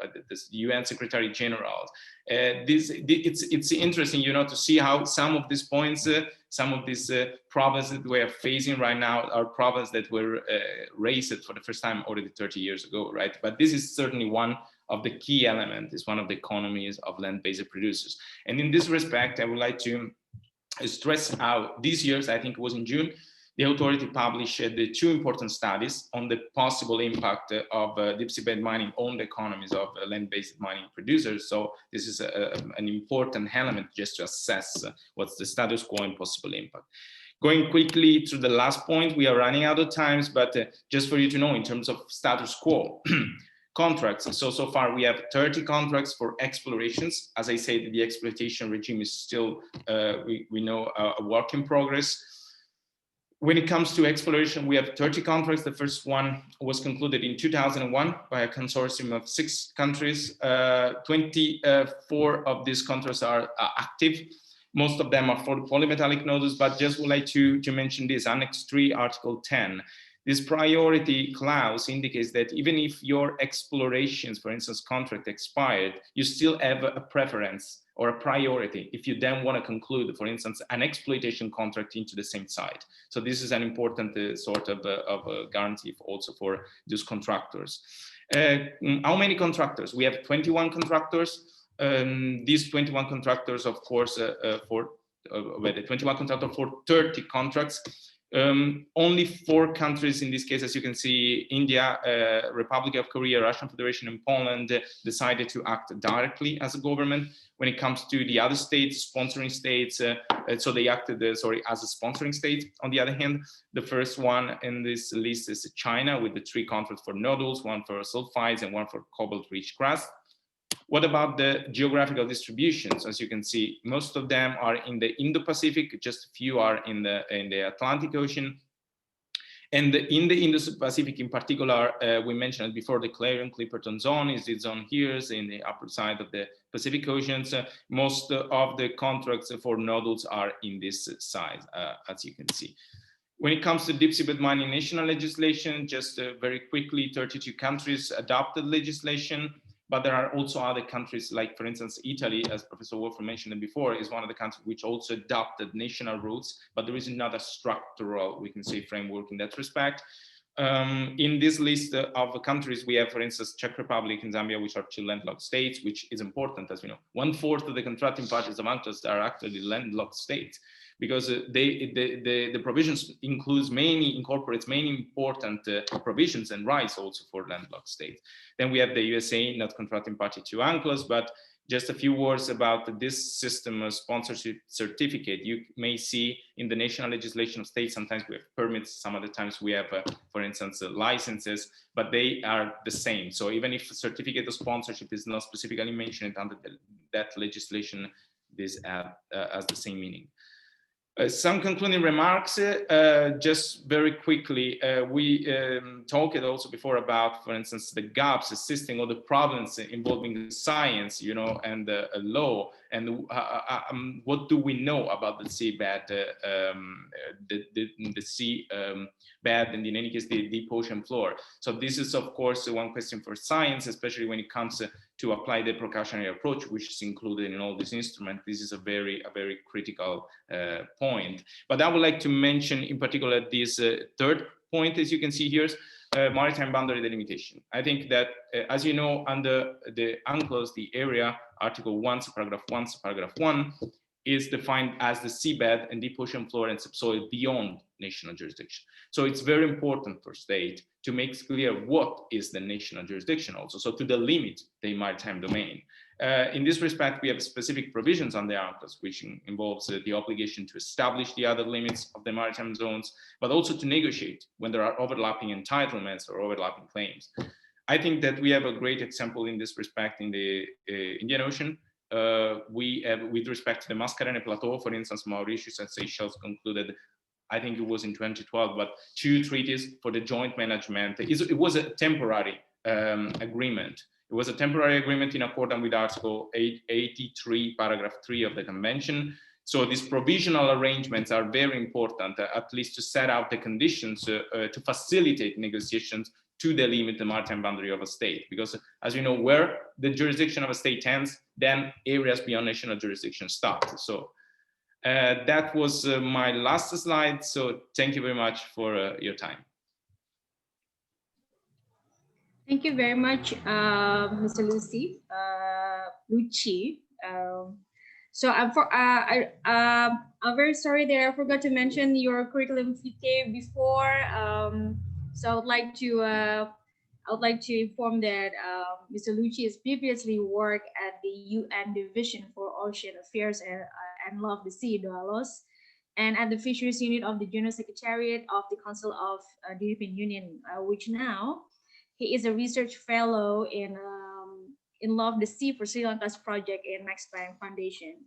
by the UN Secretary General. It's interesting, you know, to see how some of these points, some of these problems that we are facing right now are problems that were raised for the first time already 30 years ago, right? But this is certainly one of the key elements, is one of the economies of land-based producers. And in this respect, I would like to stress how these years, I think it was in June, the authority published the 2 important studies on the possible impact of deep seabed mining on the economies of land-based mining producers. So this is an important element just to assess what's the status quo and possible impact. Going quickly to the last point, we are running out of time, but just for you to know, in terms of status quo, contracts. So far we have 30 contracts for explorations. As I said, the exploitation regime is still, we know, a work in progress. When it comes to exploration, we have 30 contracts. The first one was concluded in 2001 by a consortium of 6 countries. 24 of these contracts are active. Most of them are for polymetallic nodules, but just would like to mention this, Annex 3, Article 10. This priority clause indicates that even if your explorations, for instance, contract expired, you still have a preference or a priority if you then want to conclude, for instance, an exploitation contract into the same site. So this is an important sort of guarantee also for those contractors. How many contractors? We have 21 contractors. These 21 contractors, of course, for 30 contracts. Only 4 countries in this case, as you can see, India, Republic of Korea, Russian Federation, and Poland decided to act directly as a government. When it comes to the other states, sponsoring states, so they acted, as a sponsoring state. On the other hand, the first one in this list is China, with the 3 contracts for nodules, 1 for sulphites and 1 for cobalt-rich crust. What about the geographical distributions? As you can see, most of them are in the Indo-Pacific, just a few are in the Atlantic Ocean. And in the Indo-Pacific in particular, we mentioned before, the Clarion-Clipperton zone is the zone here in the upper side of the Pacific Oceans. Most of the contracts for nodules are in this side, as you can see. When it comes to deep seabed mining national legislation, just very quickly, 32 countries adopted legislation, but there are also other countries, like for instance, Italy, as Professor Wolfram mentioned before, is one of the countries which also adopted national rules, but there is not a structural, we can say, framework in that respect. In this list of countries, we have, for instance, Czech Republic and Zambia, which are two landlocked states, which is important, as we know. 1/4 of the contracting parties of UNCLOS are actually landlocked states, because the provisions incorporates many important provisions and rights also for landlocked states. Then we have the USA, not contracting party to UNCLOS, but just a few words about this system of sponsorship certificate. You may see in the national legislation of states, sometimes we have permits, some other times we have, for instance, licenses, but they are the same. So even if a certificate of sponsorship is not specifically mentioned under that legislation, this has the same meaning. Some concluding remarks, just very quickly. We talked also before about, for instance, the gaps existing or the problems involving science, you know, and law, and what do we know about the seabed, the sea bed, and in any case, the deep ocean floor. So this is, of course, one question for science, especially when it comes to apply the precautionary approach, which is included in all these instruments. This is a very critical point. But I would like to mention in particular this third point, as you can see here, maritime boundary delimitation. I think that, as you know, under the UNCLOS, the area, Article 1, paragraph 1, paragraph 1, is defined as the seabed and deep ocean floor and subsoil beyond national jurisdiction. So it's very important for state to make clear what is the national jurisdiction also, so to delimit the maritime domain. In this respect, we have specific provisions on the UNCLOS, which involves the obligation to establish the other limits of the maritime zones, but also to negotiate when there are overlapping entitlements or overlapping claims. I think that we have a great example in this respect in the Indian Ocean. We have, with respect to the Mascarene Plateau, for instance, Mauritius and Seychelles concluded, I think it was in 2012, but 2 treaties for the joint management. It was a temporary agreement. It was a temporary agreement in accordance with Article 83, paragraph 3 of the Convention. So these provisional arrangements are very important, at least to set out the conditions to facilitate negotiations to delimit the maritime boundary of a state. Because as you know, where the jurisdiction of a state ends, then areas beyond national jurisdiction start. So that was my last slide. So thank you very much for your time. Thank you very much, Mr. Leucci. So I'm very sorry that I forgot to mention your curriculum vitae before. So I would like to inform that Mr. Leucci has previously worked at the UN Division for Ocean Affairs and Law of the Sea, DOALOS, and at the Fisheries Unit of the General Secretariat of the Council of the European Union, which now he is a research fellow in Law of the Sea for Sri Lanka's project in Max Planck Foundation.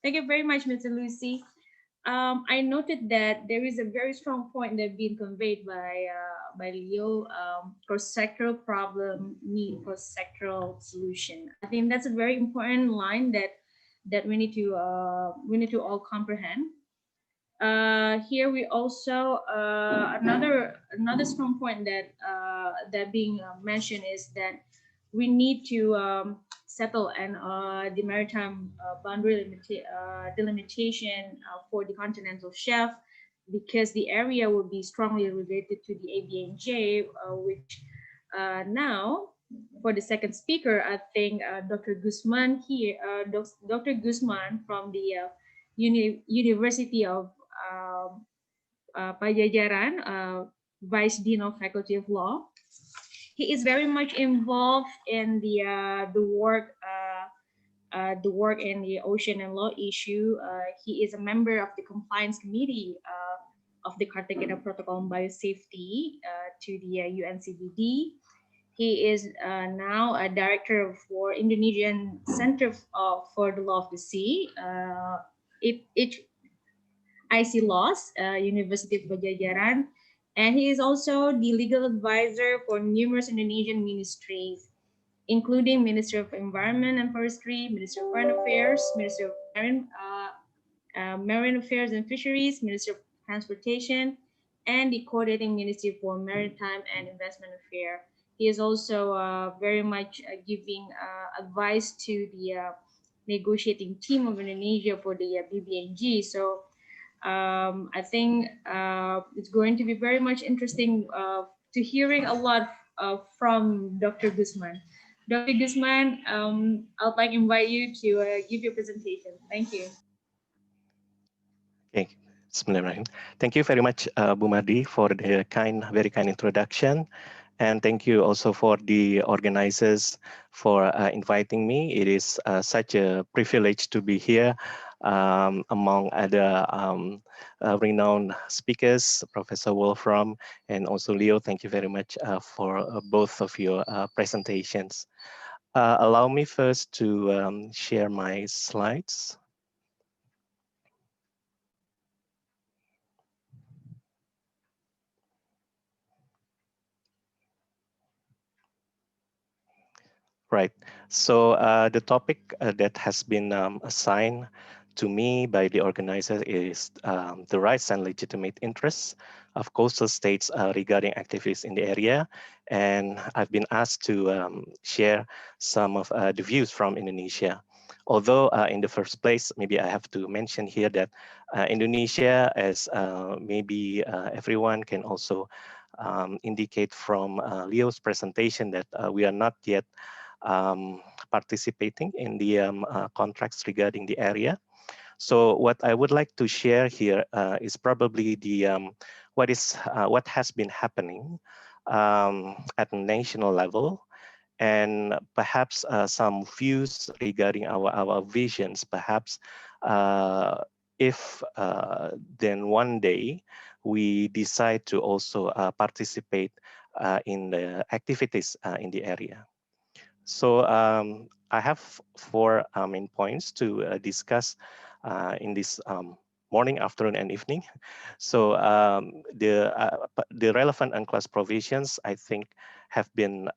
Thank you very much, Mr. Leucci. I noted that there is a very strong point that being conveyed by Leo. Cross-sectoral problem need cross-sectoral solution. I think that's a very important line that we need to all comprehend. Here we also another strong point that being mentioned is that we need to settle and the maritime boundary delimitation for the continental shelf, because the area will be strongly related to the ABNJ, which now for the second speaker, I think Dr. Gusman here, Dr. Gusman from the University of Padjadjaran, Vice Dean of Faculty of Law. He is very much involved in the work in the ocean and law issue. He is a member of the compliance committee of the Cartagena Protocol on Biosafety to the UNCBD. He is now a director for Indonesian Center for the Law of the Sea, IC Laws, University of Padjadjaran, And he is also the legal advisor for numerous Indonesian ministries, including Ministry of Environment and Forestry, Ministry of Foreign Affairs, Ministry of Marine Affairs and Fisheries, Ministry of Transportation, and the coordinating Ministry for Maritime and Investment Affairs. He is also very much giving advice to the negotiating team of Indonesia for the BBNG. So I think it's going to be very much interesting to hearing a lot from Dr. Gusman. Dr. Gusman, I'd like to invite you to give your presentation. Thank you. Okay, Bismillahirrahmanirrahim. Thank you very much, Bu Mardi, for the very kind introduction. And thank you also for the organizers for inviting me. It is such a privilege to be here among other renowned speakers, Professor Wolfrum and also Leo. Thank you very much for both of your presentations. Allow me first to share my slides. Right. So the topic that has been assigned to me by the organizer is the rights and legitimate interests of coastal states regarding activities in the area. And I've been asked to share some of the views from Indonesia. Although in the first place, maybe I have to mention here that Indonesia, as maybe everyone can also indicate from Leo's presentation, that we are not yet participating in the contracts regarding the area. So what I would like to share here is probably the what has been happening at a national level, and perhaps some views regarding our visions. Perhaps if then one day we decide to also participate in the activities in the area. So I have four main points to discuss in this morning, afternoon, and evening. So the relevant UNCLOS provisions, I think, have been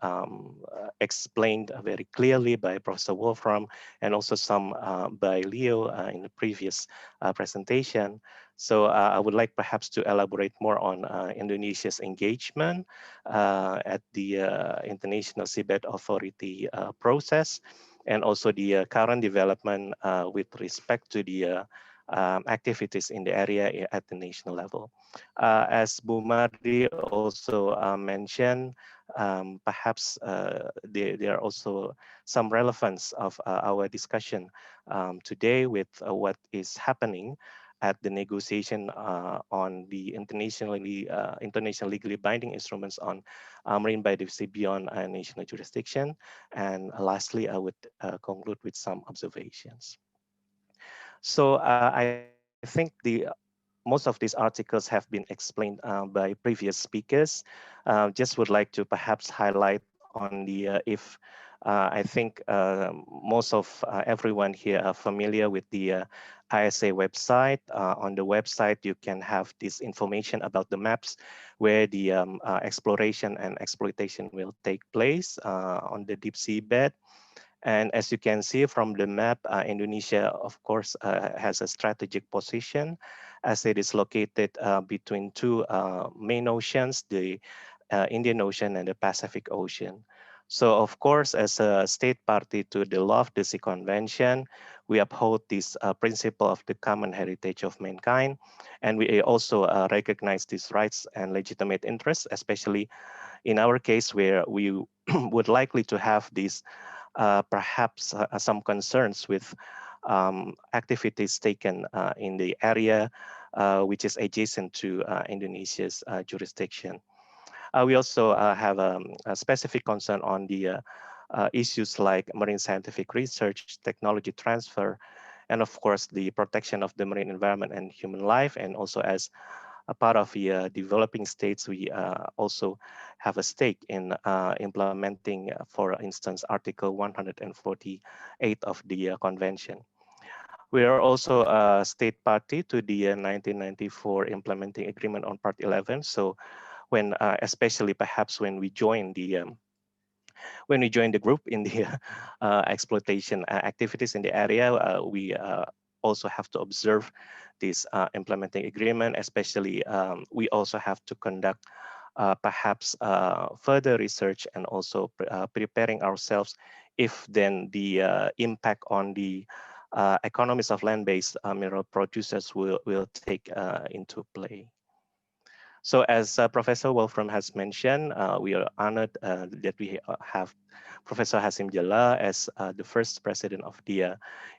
explained very clearly by Professor Wolfram and also some by Leo in the previous presentation. So I would like perhaps to elaborate more on Indonesia's engagement at the International Seabed Authority process, and also the current development with respect to the activities in the area at the national level. As Bu Mardi also mentioned, perhaps there are also some relevance of our discussion today with what is happening at the negotiation on the international legally binding instruments on marine biodiversity beyond national jurisdiction. And lastly, I would conclude with some observations. So I think most of these articles have been explained by previous speakers. Just would like to perhaps highlight on the if I think most of everyone here are familiar with the ISA website. On the website, you can have this information about the maps where the exploration and exploitation will take place on the deep sea bed. And as you can see from the map, Indonesia, of course, has a strategic position as it is located between two main oceans, the Indian Ocean and the Pacific Ocean. So of course, as a state party to the Law of the Sea Convention, we uphold this principle of the common heritage of mankind. And we also recognize these rights and legitimate interests, especially in our case where we would likely to have these perhaps some concerns with activities taken in the area which is adjacent to Indonesia's jurisdiction. We also have a specific concern on the issues like marine scientific research, technology transfer, and of course the protection of the marine environment and human life. And also as a part of the developing states, we also have a stake in implementing, for instance, Article 148 of the convention. We are also a state party to the 1994 implementing agreement on Part 11. So when especially perhaps when we join the group in the exploitation activities in the area, we also have to observe this implementing agreement. Especially, we also have to conduct perhaps further research and also preparing ourselves if then the impact on the economies of land-based mineral producers will take into play. So as Professor Wolfram has mentioned, we are honored that we have Professor Hasim Jalal as the first president of the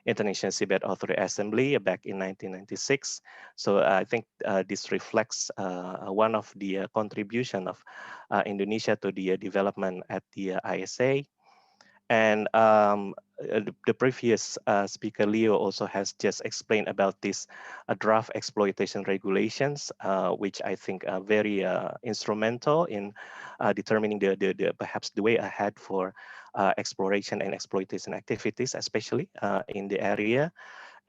International Seabed Authority Assembly back in 1996. So I think this reflects one of the contribution of Indonesia to the development at the ISA. And the previous speaker, Leo, also has just explained about this draft exploitation regulations, which I think are very instrumental in determining perhaps the way ahead for exploration and exploitation activities, especially in the area.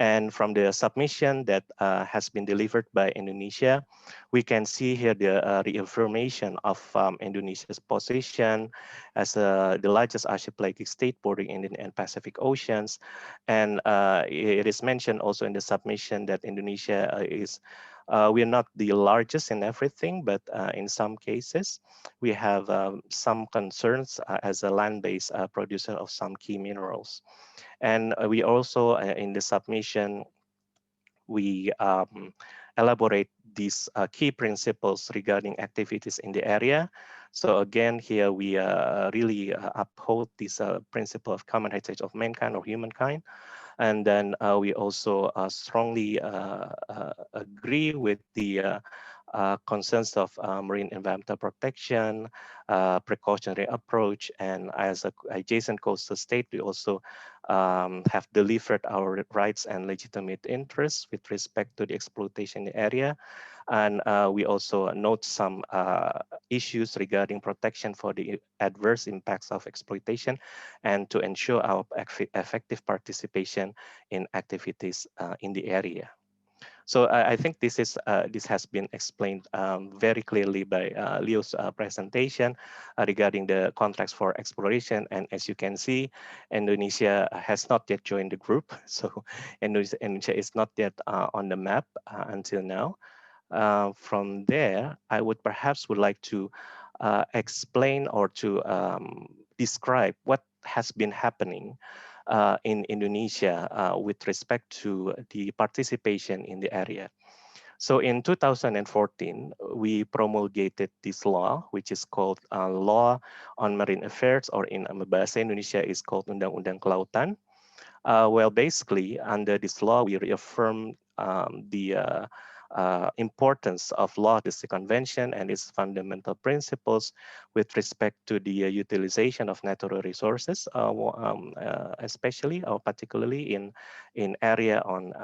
And from the submission that has been delivered by Indonesia, we can see here the reaffirmation of Indonesia's position as the largest archipelagic state bordering Indian and Pacific Oceans. And it is mentioned also in the submission that Indonesia we are not the largest in everything, but in some cases, we have some concerns as a land-based producer of some key minerals. And we also, in the submission, we elaborate these key principles regarding activities in the area. So again, here we really uphold this principle of common heritage of mankind or humankind. And then we also strongly agree with the concerns of marine environmental protection, precautionary approach, and as an adjacent coastal state, we also have delivered our rights and legitimate interests with respect to the exploitation in the area. And we also note some issues regarding protection for the adverse impacts of exploitation and to ensure our effective participation in activities in the area. So I think this has been explained very clearly by Leo's presentation regarding the contracts for exploration. And as you can see, Indonesia has not yet joined the group. So Indonesia is not yet on the map until now. From there, I would like to explain or to describe what has been happening in Indonesia with respect to the participation in the area. So in 2014, we promulgated this law, which is called Law on Marine Affairs, or in bahasa Indonesia is called Undang-Undang Kelautan. Well, basically, under this law, we reaffirm the importance of Law of the Sea Convention and its fundamental principles with respect to the utilization of natural resources, especially or particularly in area on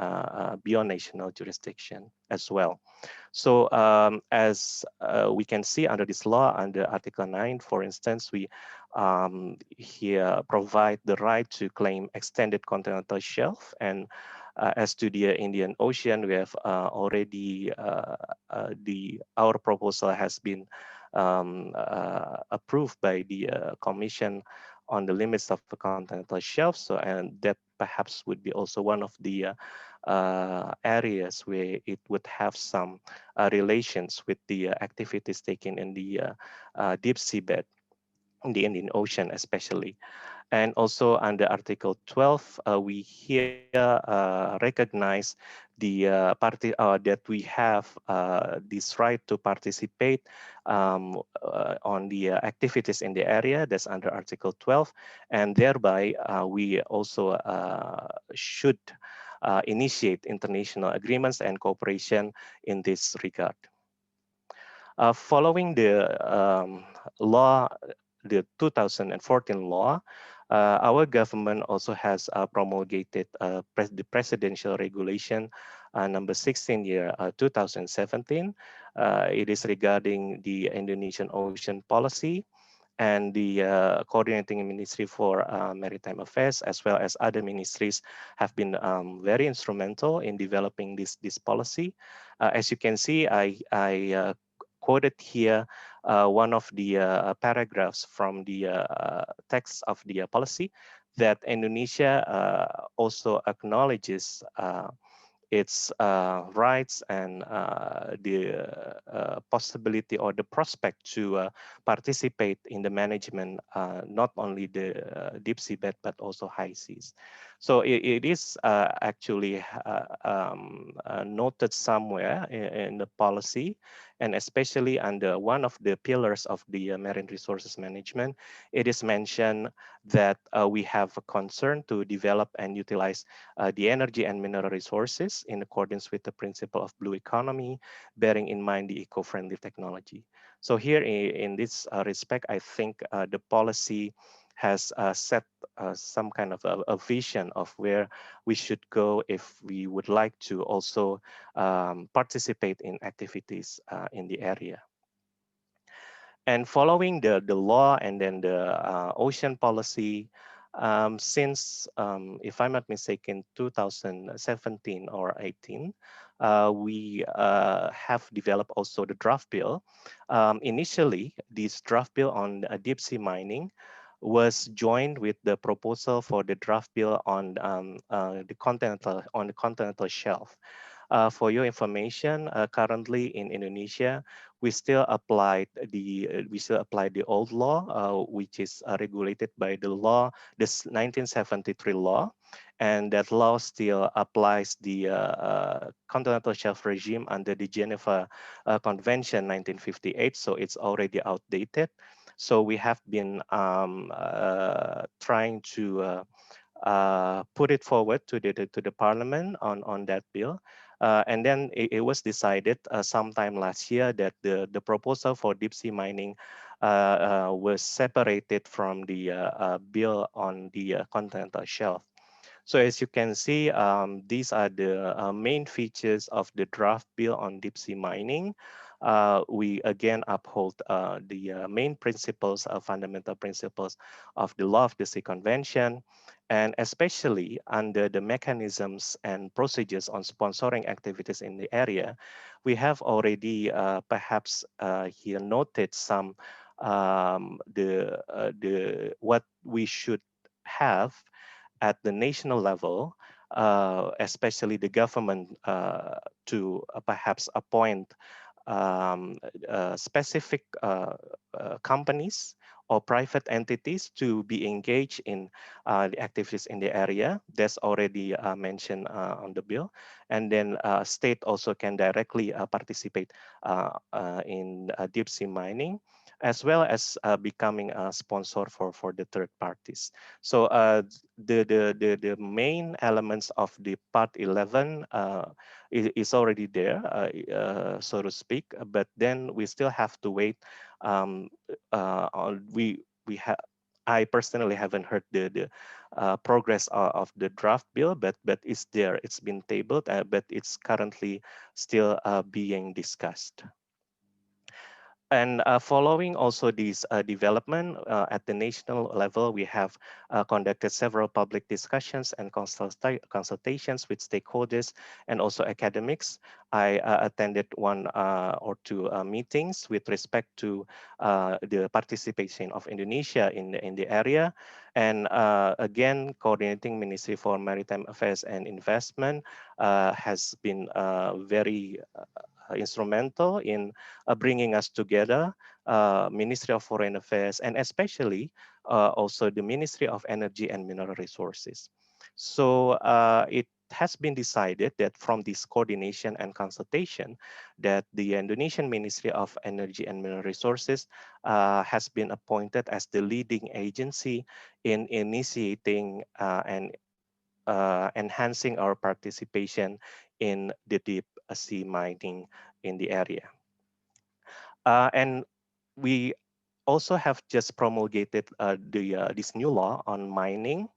beyond national jurisdiction as well. So as we can see under this law, under Article 9, for instance, we here provide the right to claim extended continental shelf. And as to the Indian Ocean, we have already our proposal has been approved by the Commission on the limits of the continental shelf. So, and that perhaps would be also one of the areas where it would have some relations with the activities taken in the deep seabed in the Indian Ocean, especially. And also under Article 12, we here recognize the party that we have this right to participate on the activities in the area. That's under Article 12, and thereby we also should initiate international agreements and cooperation in this regard. Following the law, the 2014 law, our government also has promulgated the Presidential Regulation number 16 year 2017. It is regarding the Indonesian Ocean Policy, and the coordinating ministry for maritime affairs, as well as other ministries, have been very instrumental in developing this policy. As you can see, I quoted here one of the paragraphs from the text of the policy that Indonesia also acknowledges its rights and the possibility or the prospect to participate in the management, not only the deep seabed, but also high seas. So it is actually noted somewhere in the policy, and especially under one of the pillars of the marine resources management, it is mentioned that we have a concern to develop and utilize the energy and mineral resources in accordance with the principle of blue economy, bearing in mind the eco-friendly technology. So here in this respect, I think the policy has set some kind of a vision of where we should go if we would like to also participate in activities in the area. And following the law and then the ocean policy, since, if I'm not mistaken, 2017 or 18, we have developed also the draft bill. Initially, this draft bill on deep sea mining was joined with the proposal for the draft bill on the continental shelf. For your information, currently in Indonesia, we still apply the old law, which is regulated by the law, this 1973 law, and that law still applies the continental shelf regime under the Geneva Convention 1958. So it's already outdated. So we have been trying to put it forward to the parliament on that bill. And then it was decided sometime last year that the proposal for deep sea mining was separated from the bill on the continental shelf. So as you can see, these are the main features of the draft bill on deep sea mining. We again uphold the main principles, fundamental principles of the Law of the Sea Convention, and especially under the mechanisms and procedures on sponsoring activities in the area, we have already perhaps here noted some what we should have at the national level, especially the government, to perhaps appoint specific companies or private entities to be engaged in the activities in the area. That's already mentioned on the bill. And then state also can directly participate in deep sea mining, as well as becoming a sponsor for the third parties. So the main elements of the part 11 is already there, so to speak, but then we still have to wait. I personally haven't heard the progress of the draft bill, but it's there. It's been tabled, but it's currently still being discussed. And following also this development at the national level, we have conducted several public discussions and consultations with stakeholders and also academics. I attended one or two meetings with respect to the participation of Indonesia in the area. And again, coordinating Ministry for Maritime Affairs and Investment has been very instrumental in bringing us together, Ministry of Foreign Affairs, and especially also the Ministry of Energy and Mineral Resources. So it has been decided that from this coordination and consultation that the Indonesian Ministry of Energy and Mineral Resources has been appointed as the leading agency in initiating and enhancing our participation in the deep sea mining in the area. And we also have just promulgated this new law on mining.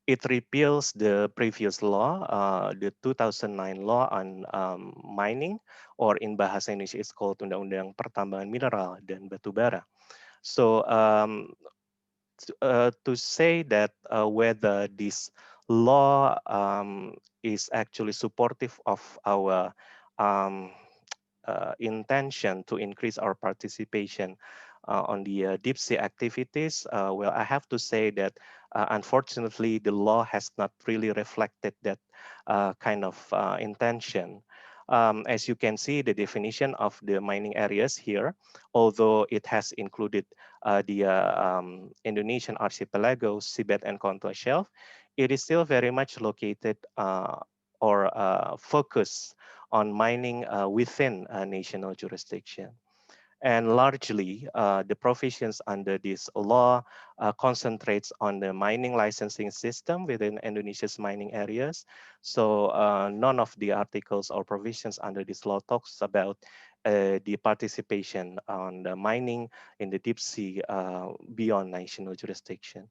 It repeals the previous law, the 2009 law on mining, or in bahasa Indonesia it's called Undang-Undang Pertambangan Mineral dan Batubara. So to say that whether this law is actually supportive of our intention to increase our participation on the deep sea activities, well, I have to say that unfortunately the law has not really reflected that kind of intention. As you can see, the definition of the mining areas here, although it has included the Indonesian archipelago, seabed, and contour shelf, it is still very much located or focused on mining within a national jurisdiction. And largely, the provisions under this law concentrates on the mining licensing system within Indonesia's mining areas. So none of the articles or provisions under this law talks about the participation on the mining in the deep sea beyond national jurisdiction.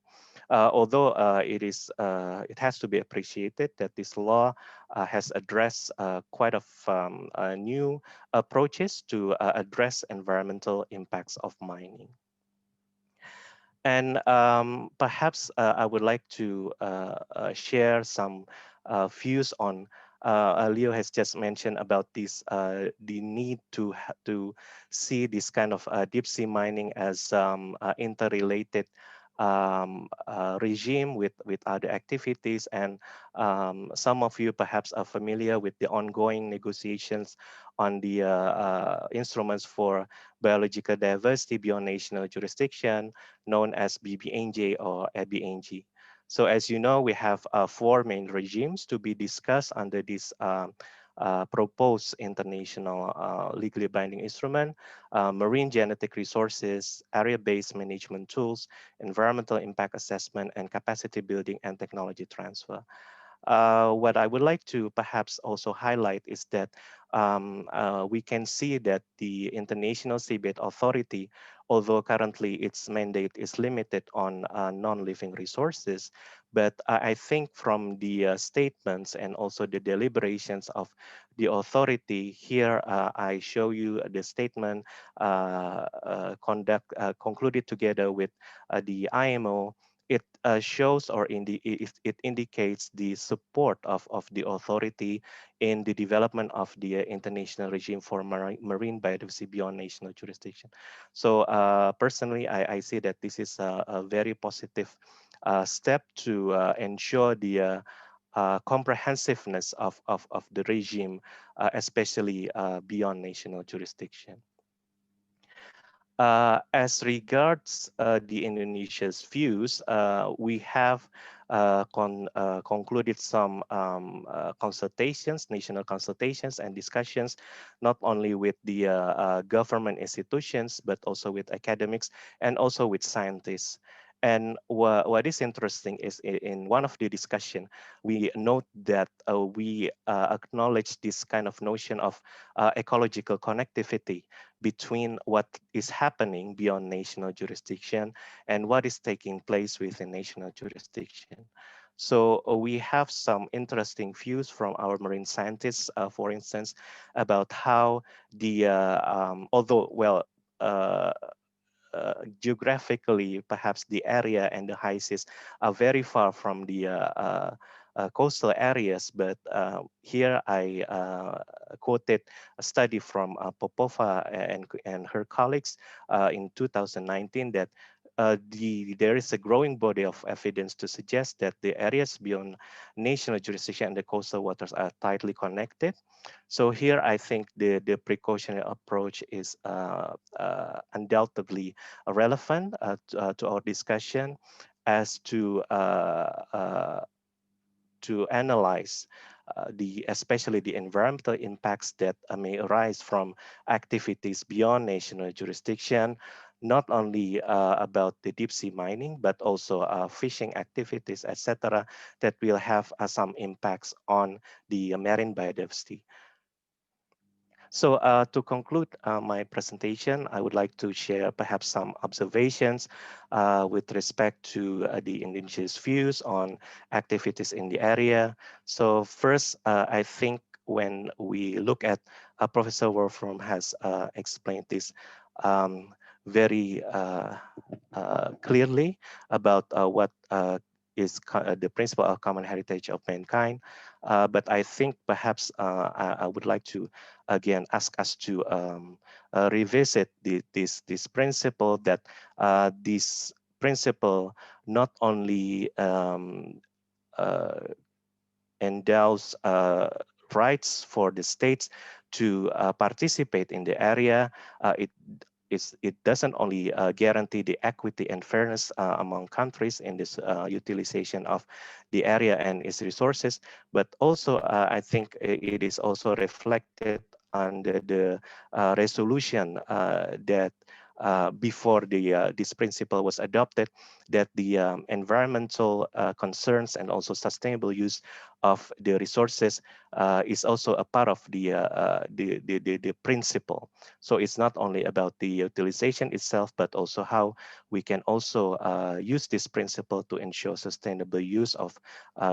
Although it has to be appreciated that this law has addressed quite a new approaches to address environmental impacts of mining. And perhaps I would like to share some views on Leo has just mentioned about this the need to see this kind of deep sea mining as interrelated regime with other activities, and some of you perhaps are familiar with the ongoing negotiations on the instruments for biological diversity beyond national jurisdiction, known as BBNJ or ABNG. So as you know, we have 4 main regimes to be discussed under this proposed international legally binding instrument: marine genetic resources, area-based management tools, environmental impact assessment, and capacity building and technology transfer. What I would like to perhaps also highlight is that we can see that the International Seabed Authority, although currently its mandate is limited on non-living resources, but I think from the statements and also the deliberations of the authority here, I show you the statement concluded together with the IMO. It shows or it indicates the support of the authority in the development of the international regime for marine biodiversity beyond national jurisdiction. So personally, I see that this is a very positive step to ensure the comprehensiveness of the regime, especially beyond national jurisdiction. As regards the Indonesia's views, we have concluded some consultations, national consultations and discussions, not only with the government institutions, but also with academics and also with scientists. And what is interesting is in one of the discussion, we note that we acknowledge this kind of notion of ecological connectivity between what is happening beyond national jurisdiction and what is taking place within national jurisdiction. So we have some interesting views from our marine scientists, for instance, about how the, although, well, geographically, perhaps the area and the high seas are very far from the coastal areas, but here I quoted a study from Popova and her colleagues in 2019 that there is a growing body of evidence to suggest that the areas beyond national jurisdiction and the coastal waters are tightly connected. So here I think the precautionary approach is undoubtedly relevant to our discussion as to analyze especially the environmental impacts that may arise from activities beyond national jurisdiction, not only about the deep sea mining, but also fishing activities, etc., that will have some impacts on the marine biodiversity. So to conclude my presentation, I would like to share perhaps some observations with respect to the Indonesia's views on activities in the area. So first, I think when we look at Professor Wolfrum has explained this very clearly about what is the principle of common heritage of mankind. But I think perhaps I would like to again ask us to revisit this principle, that this principle not only endows rights for the states to participate in the area. It doesn't only guarantee the equity and fairness among countries in this utilization of the area and its resources, but also I think it is also reflected under the resolution that before this principle was adopted, that the environmental concerns and also sustainable use of the resources is also a part of the principle. So it's not only about the utilization itself, but also how we can also use this principle to ensure sustainable use of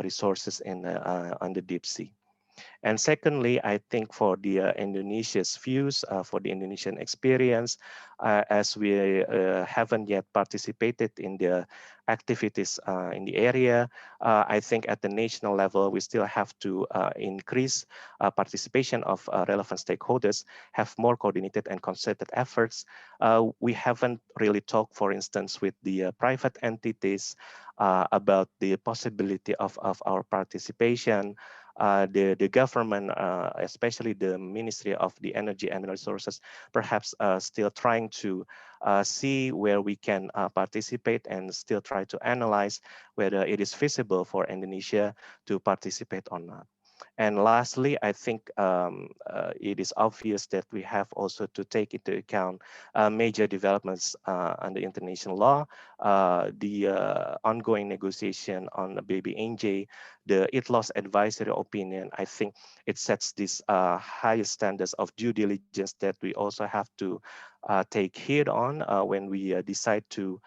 resources on the deep sea. And secondly, I think for the Indonesia's views, for the Indonesian experience, as we haven't yet participated in the activities in the area, I think at the national level, we still have to increase participation of relevant stakeholders, have more coordinated and concerted efforts. We haven't really talked, for instance, with the private entities about the possibility of our participation. The government, especially the Ministry of the Energy and Resources, perhaps still trying to see where we can participate and still try to analyze whether it is feasible for Indonesia to participate or not. And lastly, I think it is obvious that we have also to take into account major developments under international law, the ongoing negotiation on the baby NJ, the ITLOS advisory opinion. I think it sets these highest standards of due diligence that we also have to take heed on when we decide to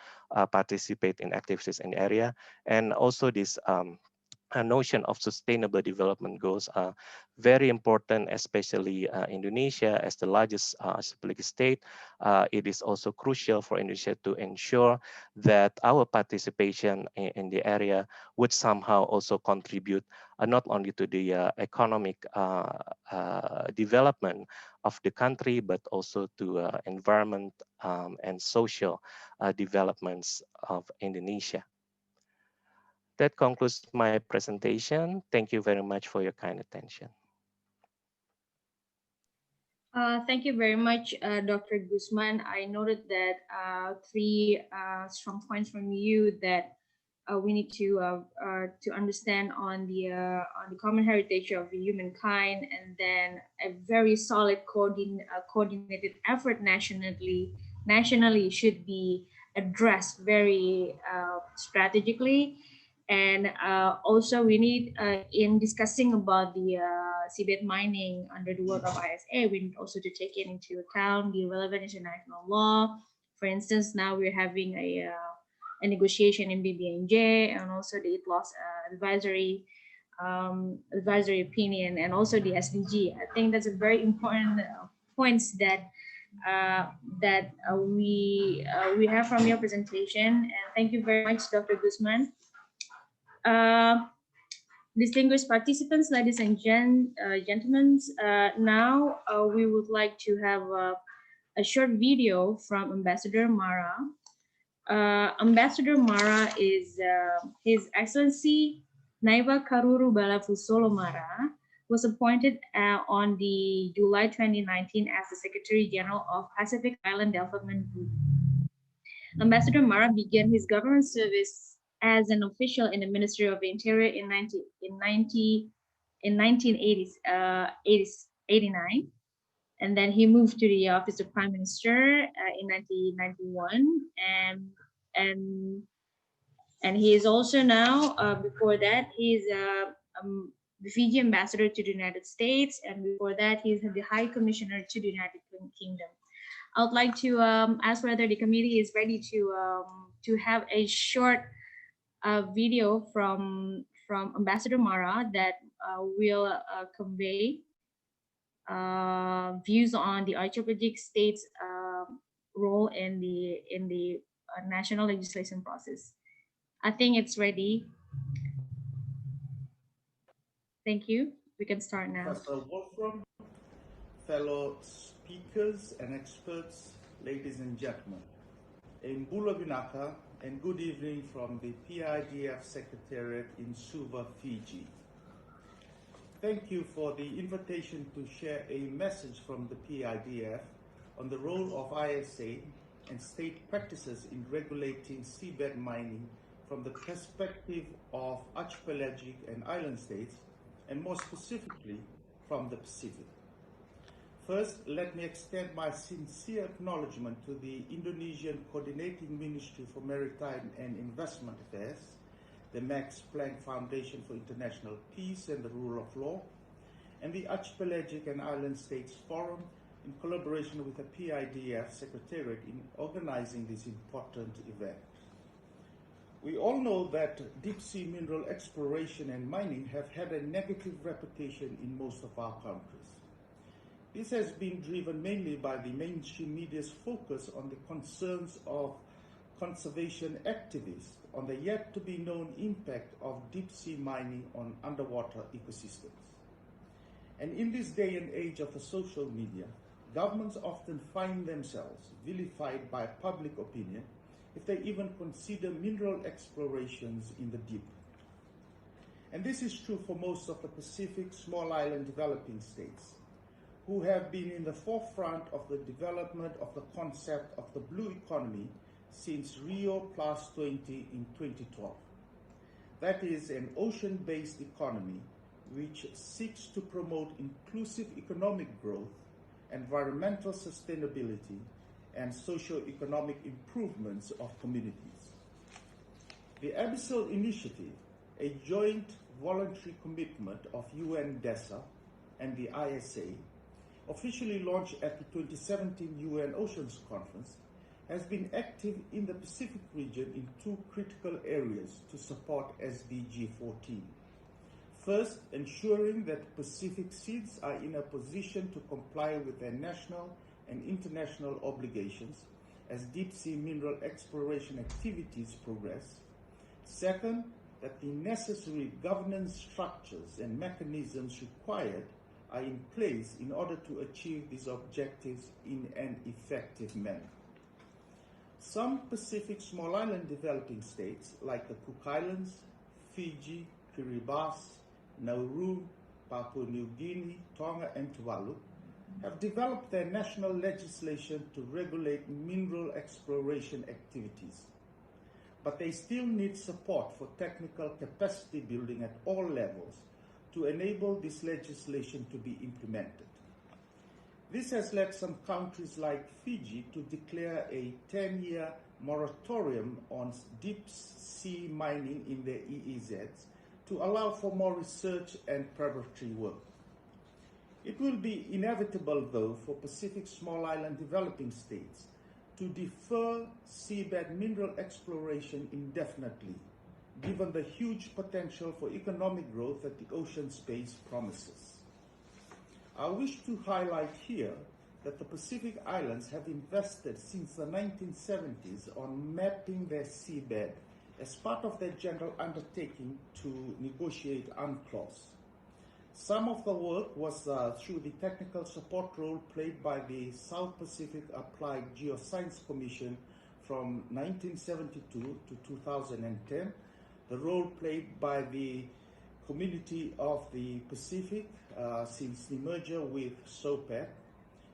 participate in activities in the area. And also this a notion of sustainable development goals are very important, especially Indonesia as the largest archipelagic state. It is also crucial for Indonesia to ensure that our participation in the area would somehow also contribute not only to the economic development of the country, but also to environment and social developments of Indonesia. That concludes my presentation. Thank you very much for your kind attention. Thank you very much, Dr. Gusman. I noted that three strong points from you that we need to understand on the common heritage of humankind, and then a very solid coordinated effort nationally should be addressed very strategically. And also we need, in discussing about the seabed mining under the work of ISA, we need also to take it into account the relevant international law. For instance, now we're having a negotiation in BBNJ, and also the ITLOS advisory opinion, and also the SDG. I think that's a very important points that we have from your presentation. And thank you very much, Dr. Gusman. Distinguished participants, ladies and gentlemen, now we would like to have a short video from Ambassador Mara. Ambassador Mara is His Excellency Naiva Karuru Balafusolo Mara, was appointed on the July 2019 as the Secretary General of Pacific Island Development Group. Ambassador Mara began his government service as an official in the Ministry of the Interior in 1989, and then he moved to the Office of Prime Minister in 1991, and he is also now, before that, he's the Fiji ambassador to the United States, and before that, he's the High Commissioner to the United Kingdom. I would like to ask whether the committee is ready to have a short video from Ambassador Mara that will convey views on the archipelagic states' role in the national legislation process. I think it's ready. Thank you. We can start now. Professor Wolfrum, fellow speakers and experts, ladies and gentlemen. Mbula Binaka, and good evening from the PIDF Secretariat in Suva, Fiji. Thank you for the invitation to share a message from the PIDF on the role of ISA and state practices in regulating seabed mining from the perspective of archipelagic and island states, and more specifically from the Pacific. First, let me extend my sincere acknowledgement to the Indonesian Coordinating Ministry for Maritime and Investment Affairs, the Max Planck Foundation for International Peace and the Rule of Law, and the Archipelagic and Island States Forum in collaboration with the PIDF Secretariat in organizing this important event. We all know that deep-sea mineral exploration and mining have had a negative reputation in most of our countries. This has been driven mainly by the mainstream media's focus on the concerns of conservation activists on the yet-to-be-known impact of deep-sea mining on underwater ecosystems. And in this day and age of the social media, governments often find themselves vilified by public opinion if they even consider mineral explorations in the deep. And this is true for most of the Pacific small island developing states, who have been in the forefront of the development of the concept of the blue economy since Rio +20 in 2012. That is an ocean-based economy which seeks to promote inclusive economic growth, environmental sustainability, and socio-economic improvements of communities. The Abyssal Initiative, a joint voluntary commitment of UNDESA and the ISA, officially launched at the 2017 UN Oceans Conference, has been active in the Pacific region in two critical areas to support SDG 14. First, ensuring that Pacific seas are in a position to comply with their national and international obligations as deep-sea mineral exploration activities progress. Second, that the necessary governance structures and mechanisms required are in place in order to achieve these objectives in an effective manner. Some Pacific small island developing states, like the Cook Islands, Fiji, Kiribati, Nauru, Papua New Guinea, Tonga, and Tuvalu, have developed their national legislation to regulate mineral exploration activities. But they still need support for technical capacity building at all levels to enable this legislation to be implemented. This has led some countries like Fiji to declare a 10-year moratorium on deep-sea mining in their EEZs to allow for more research and preparatory work. It will be inevitable, though, for Pacific small island developing states to defer seabed mineral exploration indefinitely, given the huge potential for economic growth that the ocean space promises. I wish to highlight here that the Pacific Islands have invested since the 1970s on mapping their seabed as part of their general undertaking to negotiate UNCLOS. Some of the work was through the technical support role played by the South Pacific Applied Geoscience Commission from 1972 to 2010, the role played by the Community of the Pacific since the merger with SOPEC,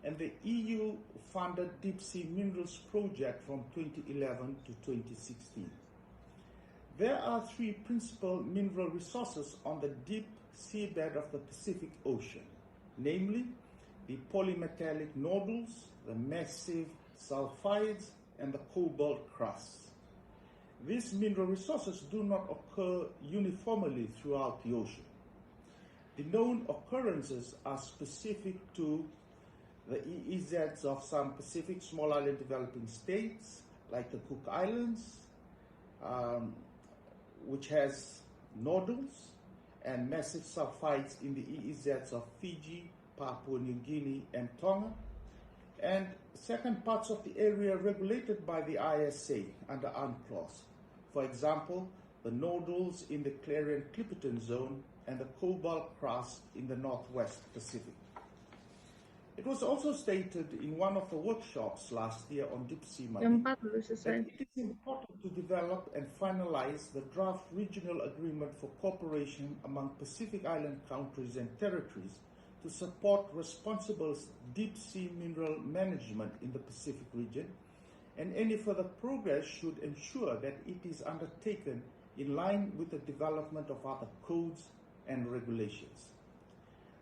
and the EU-funded Deep Sea Minerals Project from 2011 to 2016. There are three principal mineral resources on the deep seabed of the Pacific Ocean, namely the polymetallic nodules, the massive sulphides, and the cobalt crusts. These mineral resources do not occur uniformly throughout the ocean. The known occurrences are specific to the EEZs of some Pacific small island developing states, like the Cook Islands, which has nodules, and massive sulphides in the EEZs of Fiji, Papua New Guinea, and Tonga, and second parts of the area regulated by the ISA under UNCLOS. For example, the nodules in the Clarion-Clipperton zone and the cobalt crust in the Northwest Pacific. It was also stated in one of the workshops last year on deep sea mining that it is important to develop and finalize the draft regional agreement for cooperation among Pacific Island countries and territories to support responsible deep sea mineral management in the Pacific region, and any further progress should ensure that it is undertaken in line with the development of other codes and regulations.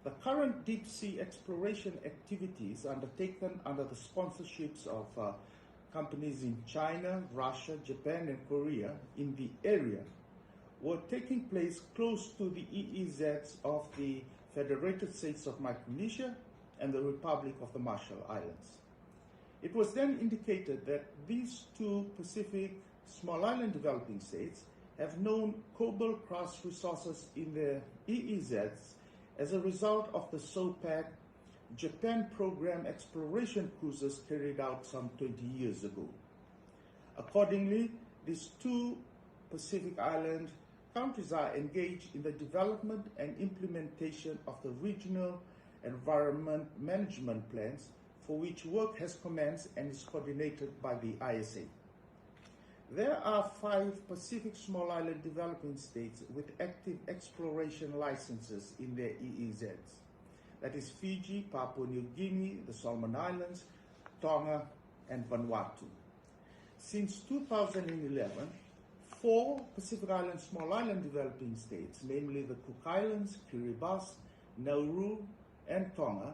The current deep sea exploration activities undertaken under the sponsorships of companies in China, Russia, Japan, and Korea in the area were taking place close to the EEZs of the Federated States of Micronesia and the Republic of the Marshall Islands. It was then indicated that these two Pacific small island developing states have known cobalt crust resources in their EEZs as a result of the SOPAD Japan program exploration cruises carried out some 20 years ago. Accordingly, these two Pacific Island countries are engaged in the development and implementation of the regional environment management plans, for which work has commenced and is coordinated by the ISA. There are 5 Pacific small island developing states with active exploration licenses in their EEZs. That is Fiji, Papua New Guinea, the Solomon Islands, Tonga, and Vanuatu. Since 2011, 4 Pacific Island small island developing states, namely the Cook Islands, Kiribati, Nauru, and Tonga,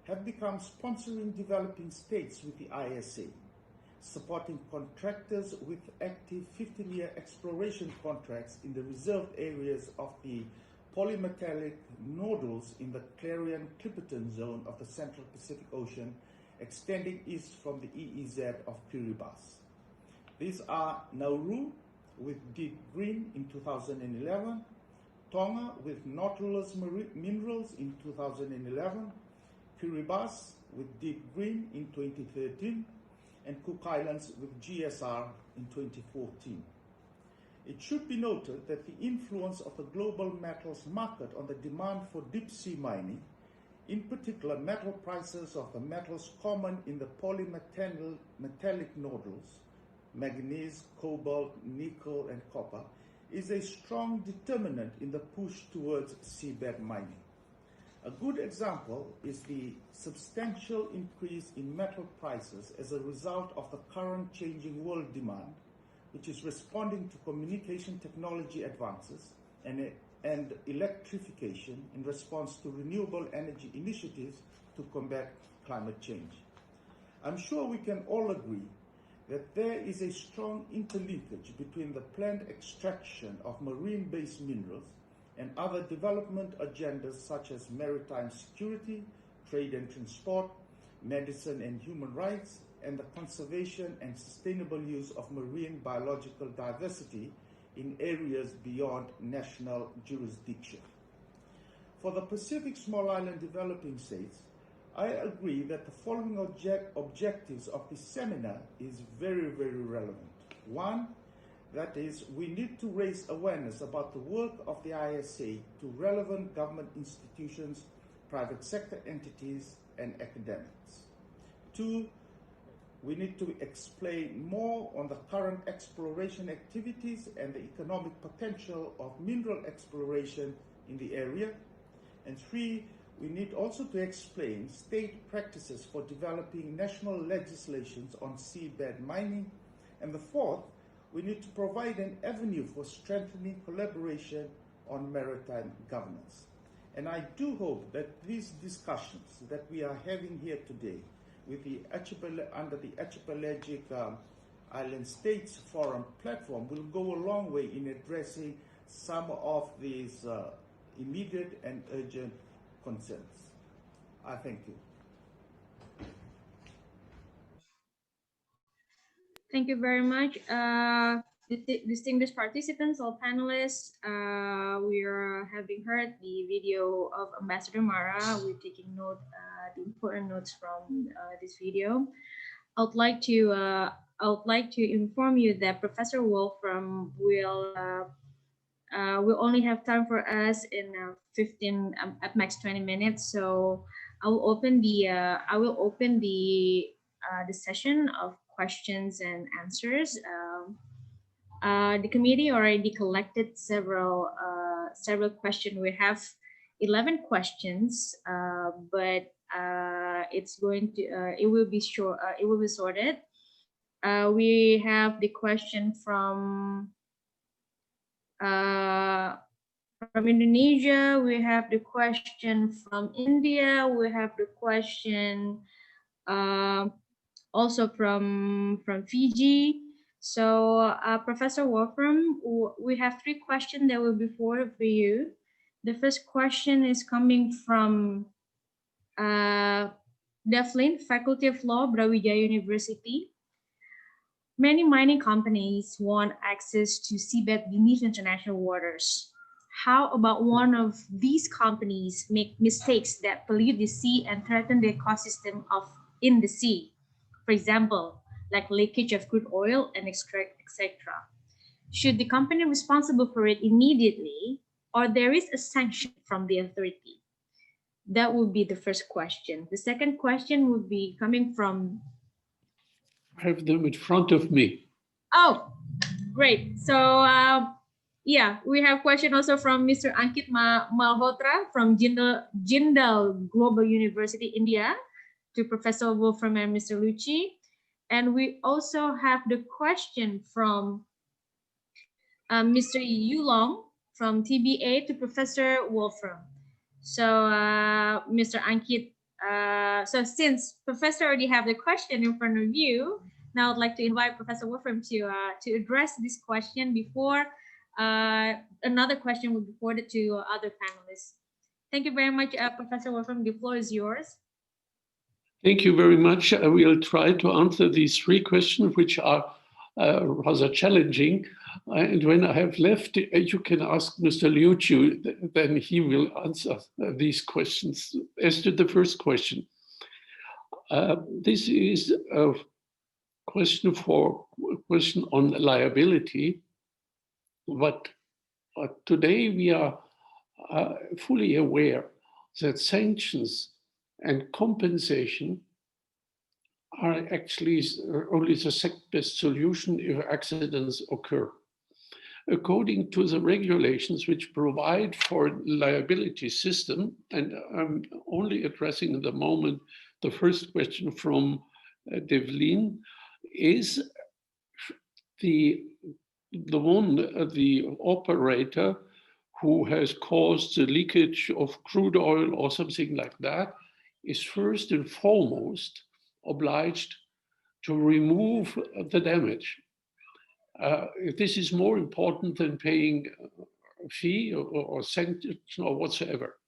have become sponsoring developing states with the ISA, supporting contractors with active 15-year exploration contracts in the reserved areas of the polymetallic nodules in the Clarion-Clipperton zone of the Central Pacific Ocean, extending east from the EEZ of Kiribati. These are Nauru with deep green in 2011, Tonga with Nautilus minerals in 2011, Kiribati with deep green in 2013, and Cook Islands with GSR in 2014. It should be noted that the influence of the global metals market on the demand for deep sea mining, in particular metal prices of the metals common in the polymetallic nodules, manganese, cobalt, nickel, and copper, is a strong determinant in the push towards seabed mining. A good example is the substantial increase in metal prices as a result of the current changing world demand, which is responding to communication technology advances and electrification in response to renewable energy initiatives to combat climate change. I'm sure we can all agree that there is a strong interlinkage between the planned extraction of marine-based minerals and other development agendas such as maritime security, trade and transport, medicine and human rights, and the conservation and sustainable use of marine biological diversity in areas beyond national jurisdiction. For the Pacific small island developing states, I agree that the following objectives of this seminar is very, very relevant. One, that is, we need to raise awareness about the work of the ISA to relevant government institutions, private sector entities, and academics. Two, we need to explain more on the current exploration activities and the economic potential of mineral exploration in the area. And three, we need also to explain state practices for developing national legislations on seabed mining. And the fourth, we need to provide an avenue for strengthening collaboration on maritime governance. And I do hope that these discussions that we are having here today with the under the Archipelagic Island States Forum platform will go a long way in addressing some of these immediate and urgent concerns. I thank you. Thank you very much. Distinguished participants, all panelists, we are having heard the video of Ambassador Mara. We're taking note, the important notes from this video. I would like to inform you that Professor Wolfram will we only have time for us in 15 at max 20 minutes. So I will open the session of questions and answers. The committee already collected several questions. We have 11 questions, but it's going to it will be short. It will be sorted. We have the question from Indonesia. We have the question from India. We have the question also from Fiji. So Professor Wolfram, we have 3 questions that will be forwarded for you. The first question is coming from Devlin, Faculty of Law, Brawijaya University. Many mining companies want access to seabed beneath international waters. How about one of these companies make mistakes that pollute the sea and threaten the ecosystem in the sea? For example, like leakage of crude oil and etc. Should the company responsible for it immediately, or there is a sanction from the authority? That would be the first question. The second question would be coming from... I have them in front of me. Oh, great. So yeah, we have question also from Mr. Ankit Malhotra from Jindal Global University, India, to Professor Wolfram and Mr. Leucci. And we also have the question from Mr. Yulong from TBA to Professor Wolfram. So Mr. Ankit, so since Professor already have the question in front of you, now I'd like to invite Professor Wolfram to address this question before another question will be forwarded to other panelists. Thank you very much, Professor Wolfram. The floor is yours. Thank you very much. I will try to answer these 3 questions, which are rather challenging. And when I have left, you can ask Mr. Leucci, then he will answer these questions. As to the first question, this is a question on liability. But today we are fully aware that sanctions and compensation are actually only the second best solution if accidents occur. According to the regulations which provide for liability system, and I'm only addressing at the moment the first question from Devlin, is the operator who has caused the leakage of crude oil or something like that is first and foremost obliged to remove the damage. This is more important than paying a fee or sanction or whatsoever.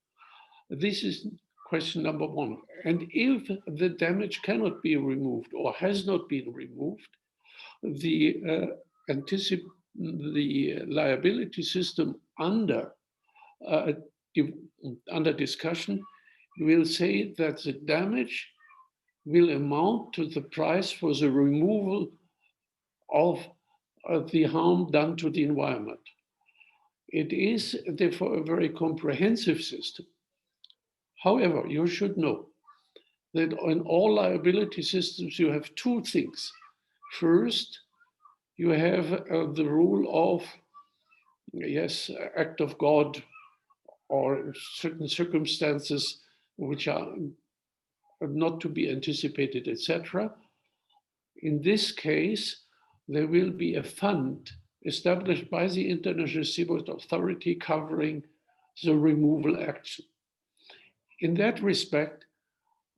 This is question number 1. And if the damage cannot be removed or has not been removed, the liability system under discussion will say that the damage will amount to the price for the removal of the harm done to the environment. It is therefore a very comprehensive system. However, you should know that in all liability systems, you have 2 things. First, you have the rule of, yes, act of God or certain circumstances which are not to be anticipated, etc. In this case, there will be a fund established by the International Seabed Authority covering the removal action. In that respect,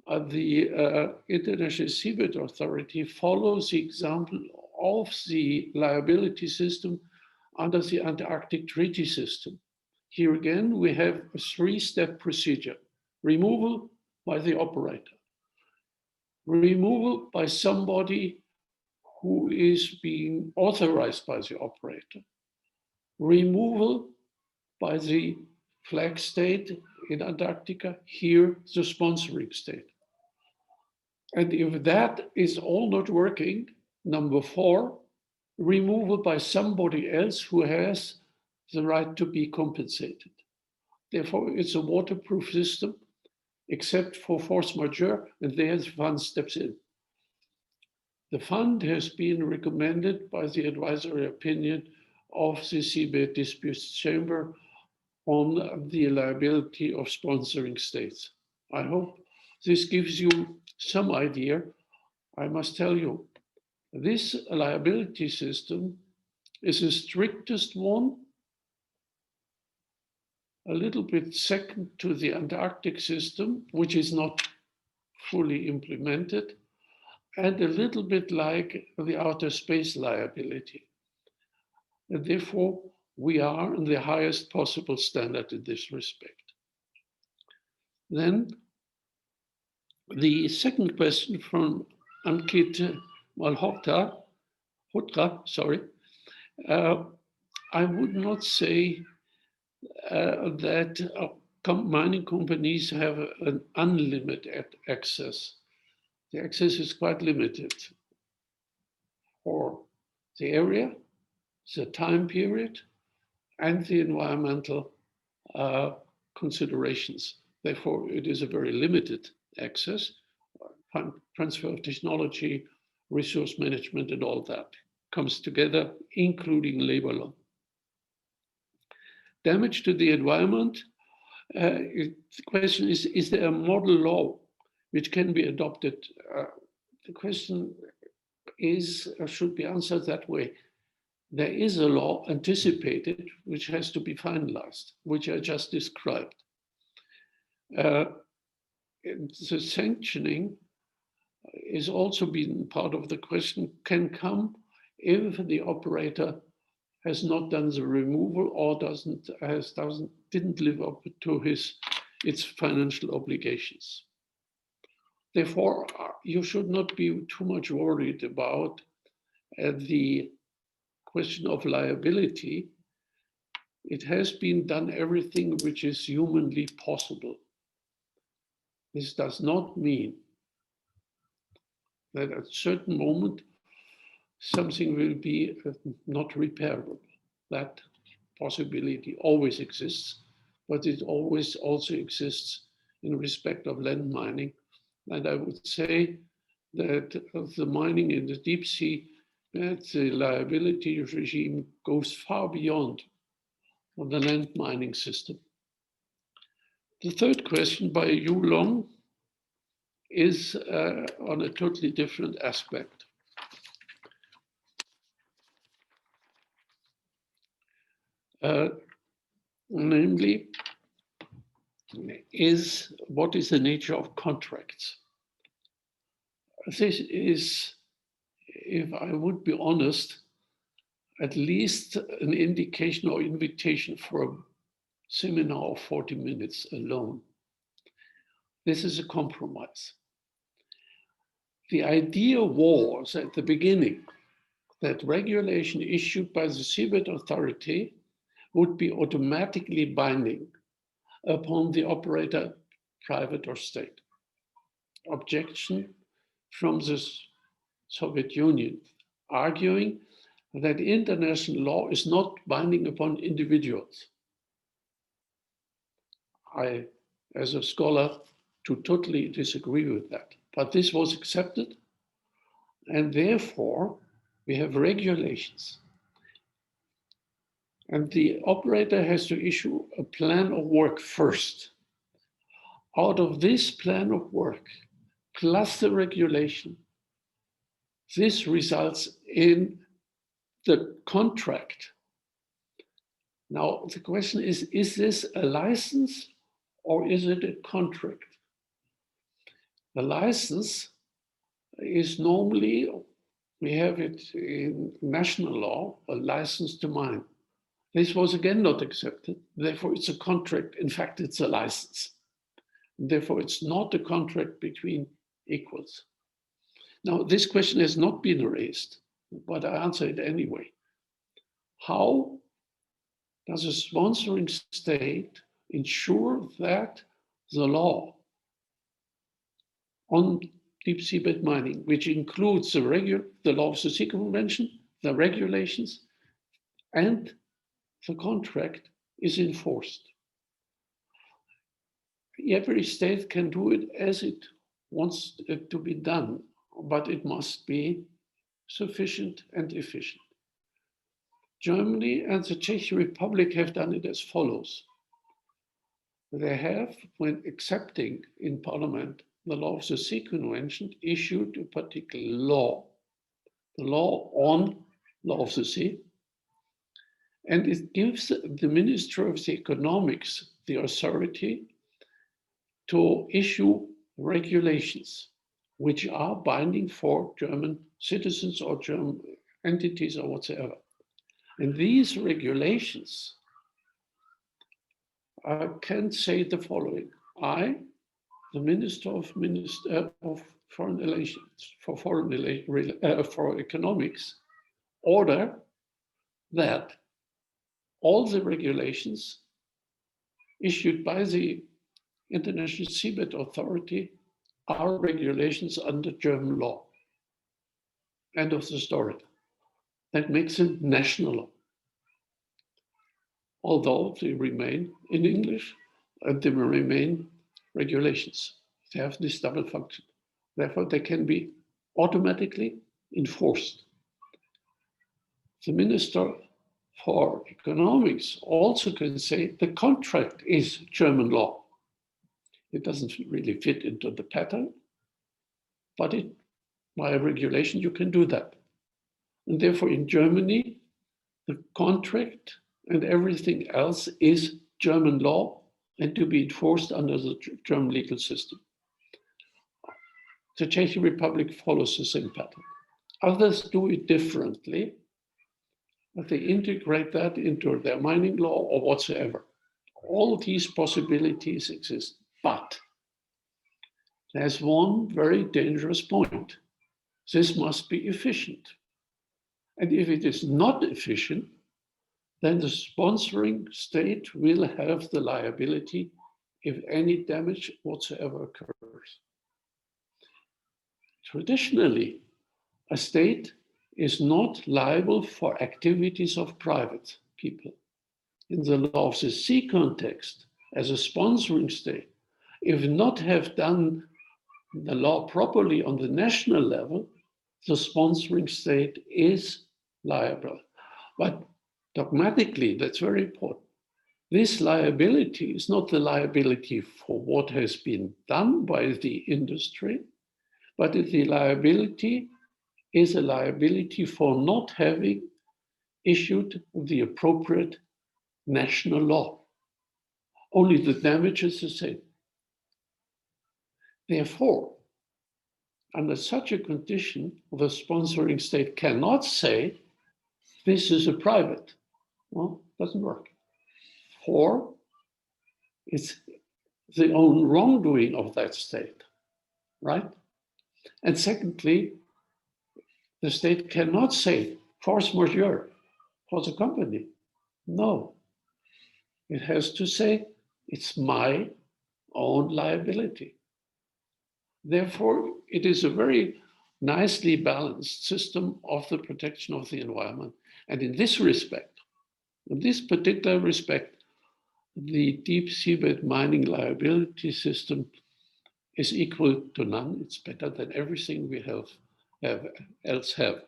the International Seabed Authority follows the example of the liability system under the Antarctic Treaty System. Here again, we have a 3-step procedure: removal by the operator, removal by somebody who is being authorized by the operator, removal by the flag state in Antarctica, here the sponsoring state. And if that is all not working, number 4, removal by somebody else who has the right to be compensated. Therefore, it's a waterproof system, except for force majeure, and there the fund steps in. The fund has been recommended by the advisory opinion of the Seabed Disputes Chamber on the liability of sponsoring states. I hope this gives you some idea. I must tell you, this liability system is the strictest one, a little bit second to the Antarctic system, which is not fully implemented, and a little bit like the outer space liability. And therefore, we are in the highest possible standard in this respect. Then, the second question from Ankit Malhotra, sorry, I would not say that mining companies have an unlimited access. The access is quite limited for the area, the time period, and the environmental considerations. Therefore, it is a very limited access, transfer of technology, resource management, and all that comes together, including labor law. Damage to the environment, the question is there a model law which can be adopted? The question is, or should be answered that way. There is a law anticipated which has to be finalized, which I just described. The sanctioning is also been part of the question, can come if the operator has not done the removal or didn't live up to its financial obligations. Therefore, you should not be too much worried about the question of liability. It has been done everything which is humanly possible. This does not mean that at a certain moment something will be not repairable. That possibility always exists, but it always also exists in respect of land mining. And I would say that of the mining in the deep sea, that the liability regime goes far beyond the land mining system. The third question by Yu Long is on a totally different aspect. Namely, what is the nature of contracts? This is, if I would be honest, at least an indication or invitation for a seminar of 40 minutes alone. This is a compromise. The idea was at the beginning that regulation issued by the Seabed Authority would be automatically binding upon the operator, private or state. Objection from the Soviet Union, arguing that international law is not binding upon individuals. I, as a scholar, totally disagree with that. But this was accepted, and therefore we have regulations. And the operator has to issue a plan of work first. Out of this plan of work, plus the regulation, this results in the contract. Now, the question is this a license or is it a contract? The license is normally, we have it in national law, a license to mine. This was again not accepted, therefore it's a contract. In fact, it's a license. Therefore, it's not a contract between equals. Now, this question has not been raised, but I answer it anyway. How does a sponsoring state ensure that the law on deep seabed mining, which includes the law of the Sea Convention, the regulations, and the contract is enforced. Every state can do it as it wants it to be done, but it must be sufficient and efficient. Germany and the Czech Republic have done it as follows. They have, when accepting in Parliament the law of the Sea Convention, issued a particular law, the law on law of the sea, and it gives the Minister of the Economics the authority to issue regulations which are binding for German citizens or German entities or whatsoever. And these regulations can say the following: I, the Minister of Foreign Relations, for Economics, order that all the regulations issued by the International Seabed Authority are regulations under German law. End of the story. That makes them national law. Although they remain in English and they remain regulations. They have this double function. Therefore, they can be automatically enforced. The Minister for Economics also can say the contract is German law. It doesn't really fit into the pattern, but by regulation, you can do that. And therefore, in Germany, the contract and everything else is German law and to be enforced under the German legal system. The Czech Republic follows the same pattern. Others do it differently, but they integrate that into their mining law or whatsoever. All of these possibilities exist, but there's one very dangerous point. This must be efficient. And if it is not efficient, then the sponsoring state will have the liability if any damage whatsoever occurs. Traditionally, a state is not liable for activities of private people. In the law of the sea context, as a sponsoring state, if not have done the law properly on the national level, the sponsoring state is liable. But dogmatically, that's very important. This liability is not the liability for what has been done by the industry, but the liability is a liability for not having issued the appropriate national law. Only the damage is the same. Therefore, under such a condition, the sponsoring state cannot say, this is a private. Well, it doesn't work. For it's the own wrongdoing of that state, right? And secondly, the state cannot say force majeure for the company. No, it has to say it's my own liability. Therefore, it is a very nicely balanced system of the protection of the environment. And in this respect, in this particular respect, the deep seabed mining liability system is equal to none. It's better than everything we else have.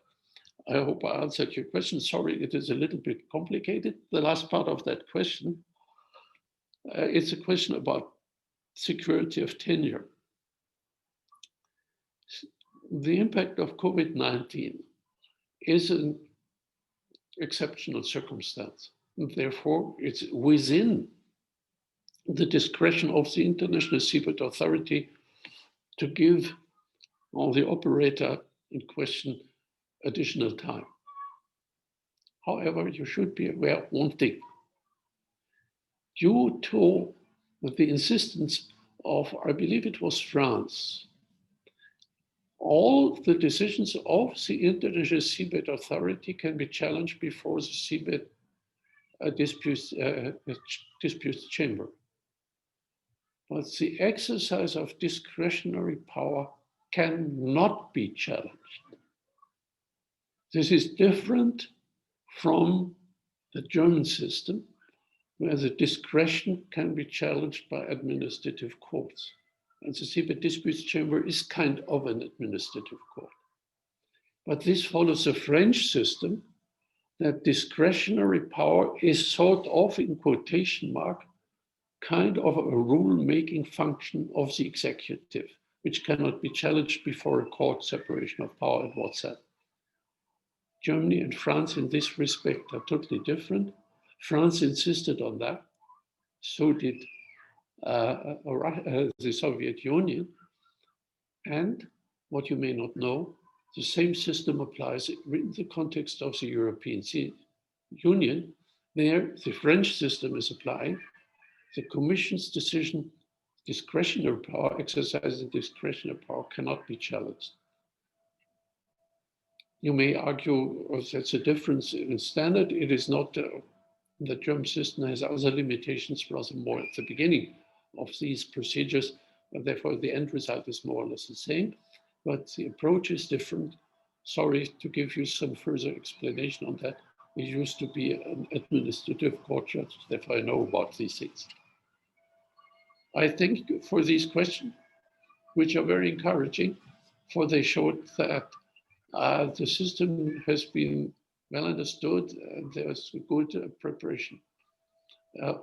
I hope I answered your question. Sorry, it is a little bit complicated. The last part of that question, it's a question about security of tenure. The impact of COVID-19 is an exceptional circumstance. And therefore, it's within the discretion of the International Seabed Authority to give the operator in question additional time. However, you should be aware of one thing. Due to the insistence of, I believe it was France, all the decisions of the International Seabed Authority can be challenged before the Seabed disputes chamber. But the exercise of discretionary power cannot be challenged. This is different from the German system, where the discretion can be challenged by administrative courts. And the Seabed Disputes Chamber is kind of an administrative court. But this follows the French system, that discretionary power is sort of, in quotation mark, kind of a rule-making function of the executive, which cannot be challenged before a court. Separation of power and what's that. Germany and France in this respect are totally different. France insisted on that. So did the Soviet Union. And what you may not know, the same system applies in the context of the European Union. There, the French system is applying. The Commission's decision, discretionary power, exercising discretionary power cannot be challenged. You may argue that's a difference in standard. It is not. The German system has other limitations, rather more at the beginning of these procedures, and therefore the end result is more or less the same, but the approach is different. Sorry to give you some further explanation on that. It used to be an administrative court judge, therefore I know about these things. I think for these questions, which are very encouraging, for they showed that the system has been well understood and there's good preparation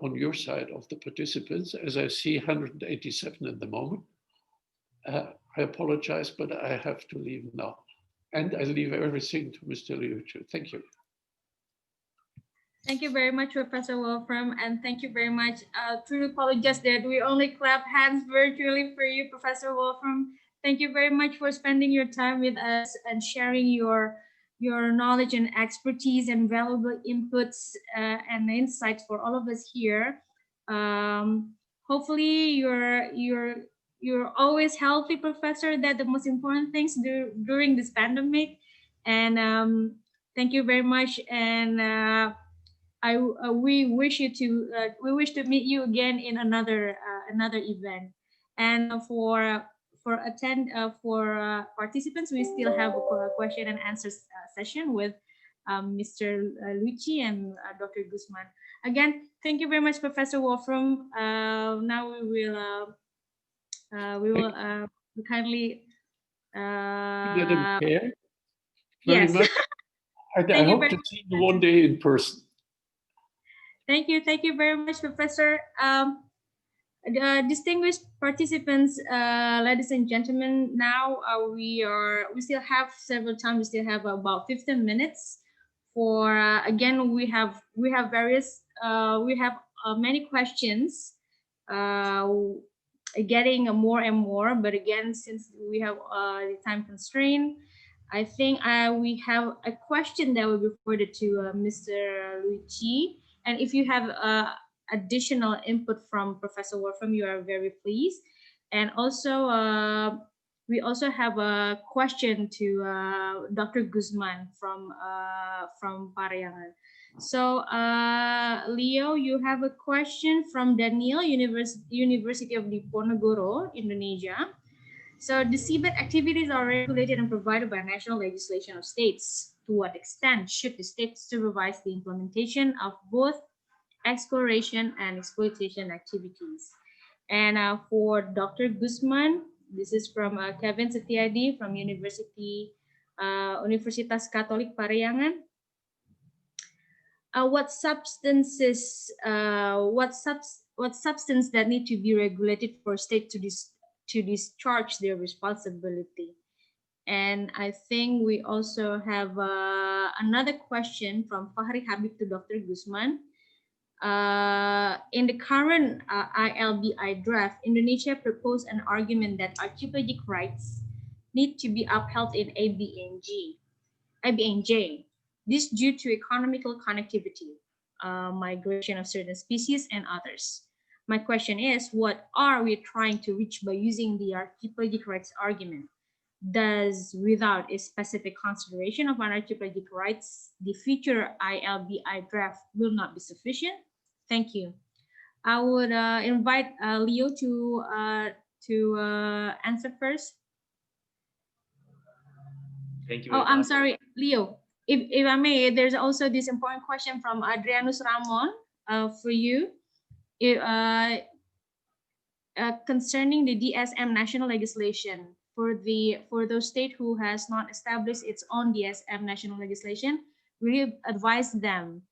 on your side of the participants. As I see 187 at the moment. I apologize, but I have to leave now. And I leave everything to Mr. Leucci. Thank you. Thank you very much, Professor Wolfram, and thank you very much. Truly apologize that we only clap hands virtually for you, Professor Wolfram. Thank you very much for spending your time with us and sharing your knowledge and expertise and valuable inputs and insights for all of us here. Hopefully you're always healthy, Professor. That's the most important things during this pandemic. And thank you very much. And we wish to meet you again in another event. And for participants, we still have a question and answer session with Mr. Leucci and Dr. Gusman. Again, thank you very much, Professor Wolfram. Now we will kindly. Madam Chair, very Yes. much. I hope to see you one day in person. Thank you very much, Professor. Distinguished participants, ladies and gentlemen, now we still have several times. We still have about 15 minutes for again. We have many questions, getting more and more. But again, since we have the time constraint, I think we have a question that will be forwarded to Mr. Leucci. And if you have additional input from Professor Wolfram, you are very pleased. And also, we also have a question to Dr. Gusman from Parahyangan. So, Leo, you have a question from Daniel, University of Diponegoro, Indonesia. So, the seabed activities are regulated and provided by national legislation of states. To what extent should the states supervise the implementation of both exploration and exploitation activities? And for Dr. Gusman, this is from Kevin Setiadi from Universitas Katolik Parahyangan. What substance that need to be regulated for state to discharge their responsibility? And I think we also have another question from Fahri Habib to Dr. Gusman. In the current ILBI draft, Indonesia proposed an argument that archipelagic rights need to be upheld in ABNJ. This due to economical connectivity, migration of certain species and others. My question is, what are we trying to reach by using the archipelagic rights argument? Does, without a specific consideration of archipelagic rights, the future ILBI draft will not be sufficient? Thank you. I would invite Leo to answer first. Thank you. Oh, I'm sorry, Leo. if I may, there's also this important question from Adrianus Ramon for you. Concerning the DSM national legislation for those state who has not established its own DSM national legislation, we advise them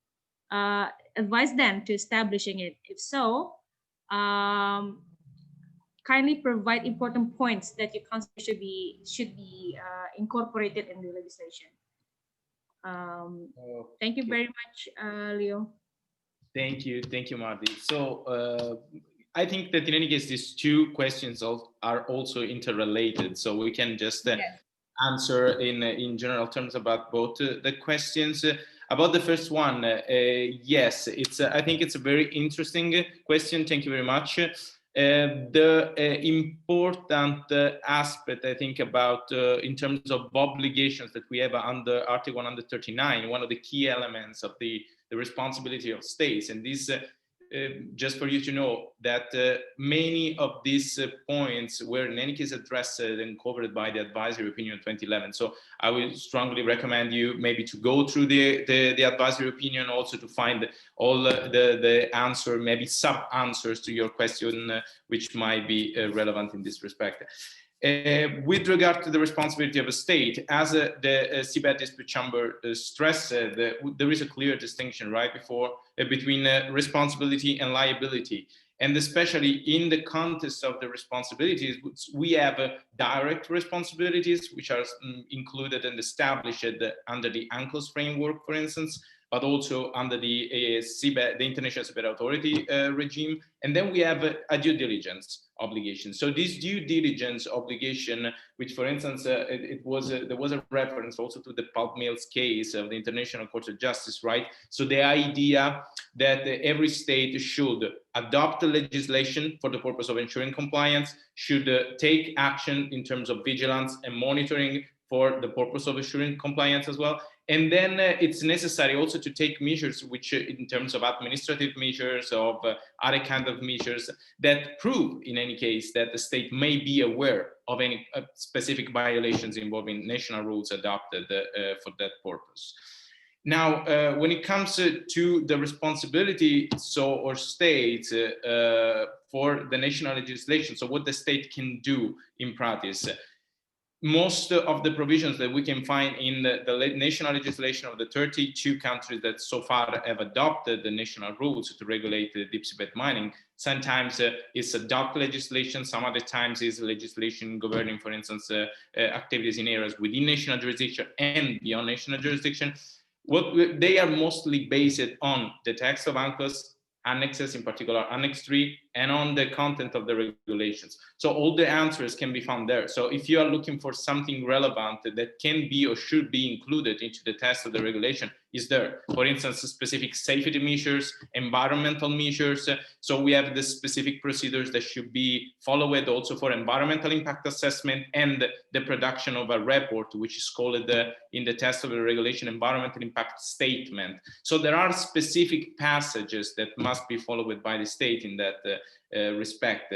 to establishing it. If so, kindly provide important points that you consider should be incorporated in the legislation. Thank you very much, Leo. Thank you, Marty. So I think that in any case, these two questions are also interrelated. So we can just answer in general terms about both the questions. About the first one, yes, I think it's a very interesting question. Thank you very much. The important aspect, I think, about in terms of obligations that we have under Article 139, one of the key elements of the responsibility of states, and this just for you to know that many of these points were in any case addressed and covered by the advisory opinion 2011. So I would strongly recommend you maybe to go through the advisory opinion, also to find all the answer, maybe sub answers to your question, which might be relevant in this respect. With regard to the responsibility of a state, as the Seabed Dispute Chamber stressed, there is a clear distinction right between responsibility and liability. And especially in the context of the responsibilities, we have direct responsibilities, which are included and established under the UNCLOS framework, for instance, but also under the Seabed, the International Seabed Authority regime. And then we have a due diligence obligation. So this due diligence obligation, which, for instance, there was a reference also to the pulp mills case of the International Court of Justice, right? So the idea that every state should adopt the legislation for the purpose of ensuring compliance, should take action in terms of vigilance and monitoring for the purpose of assuring compliance as well. And then it's necessary also to take measures which, in terms of administrative measures, of other kind of measures that prove, in any case, that the state may be aware of any specific violations involving national rules adopted for that purpose. Now, when it comes to the responsibility, or states for the national legislation, so what the state can do in practice, most of the provisions that we can find in the national legislation of the 32 countries that so far have adopted the national rules to regulate the deep seabed mining, sometimes it's adopt legislation, some other times is legislation governing, for instance, activities in areas within national jurisdiction and beyond national jurisdiction. They are mostly based on the text of UNCLOS, annexes, in particular Annex 3, and on the content of the regulations. So all the answers can be found there. So if you are looking for something relevant that can be or should be included into the text of the regulation, is there. For instance, specific safety measures, environmental measures. So we have the specific procedures that should be followed also for environmental impact assessment and the production of a report, which is called in the text of the regulation, environmental impact statement. So there are specific passages that must be followed by the state in that respect.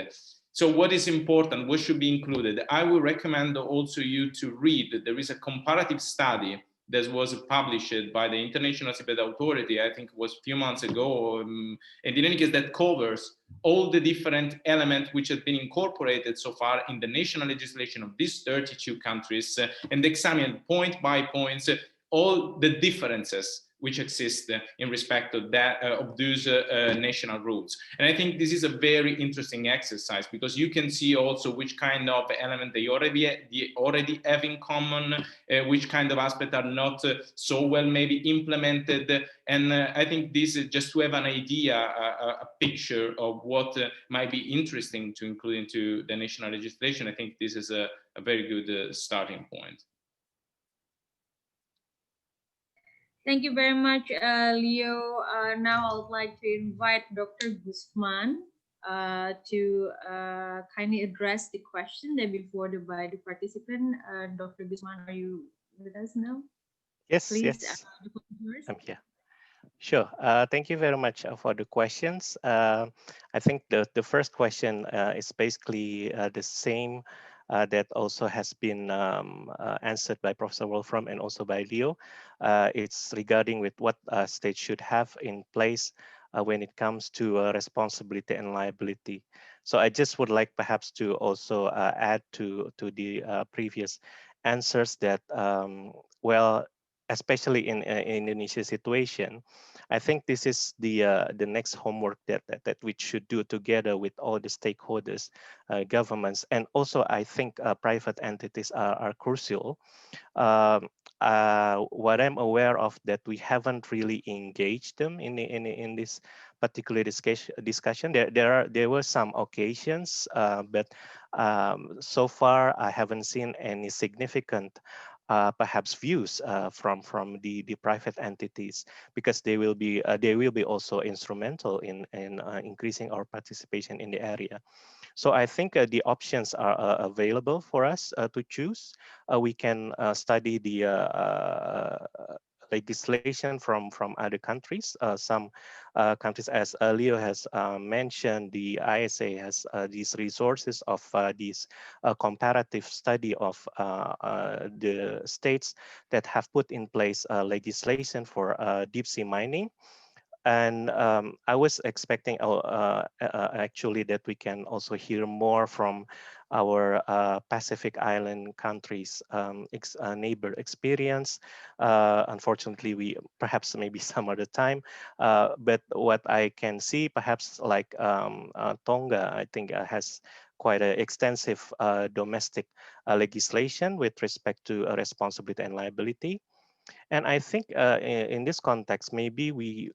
So what is important? What should be included? I would recommend also you to read. There is a comparative study that was published by the International Seabed Authority, I think it was a few months ago, and in any case that covers all the different elements which have been incorporated so far in the national legislation of these 32 countries, and examine point by point all the differences which exist in respect of that of those national rules. And I think this is a very interesting exercise because you can see also which kind of element they already have in common, which kind of aspects are not so well maybe implemented. And I think this is just to have an idea, a picture of what might be interesting to include into the national legislation. I think this is a very good starting point. Thank you very much, Leo. Now I would like to invite Dr. Gusman to kindly address the question that been forwarded by the participant. Dr. Gusman, are you with us now? Yes, please, yes, I'm here. Sure. Thank you very much for the questions. I think the first question is basically the same that also has been answered by Professor Wolfram and also by Leo. It's regarding with what states should have in place when it comes to responsibility and liability. So I just would like perhaps to also add to the previous answers that, well, especially in Indonesia situation, I think this is the next homework that we should do together with all the stakeholders, governments, and also I think private entities are crucial. um, what I'm aware of that we haven't really engaged them in this particular discussion. There were some occasions, but so far I haven't seen any significant perhaps views from the private entities, because they will be also instrumental in increasing our participation in the area. So I think the options are available for us to choose. We can study the legislation from other countries. Some countries, as Leo has mentioned, the ISA has these resources of this comparative study of the states that have put in place legislation for deep sea mining. And I was expecting actually that we can also hear more from our Pacific Island countries, neighbor experience. Unfortunately, we perhaps maybe some other time, but what I can see, perhaps like Tonga, I think has quite an extensive domestic legislation with respect to responsibility and liability. And I think in this context, maybe we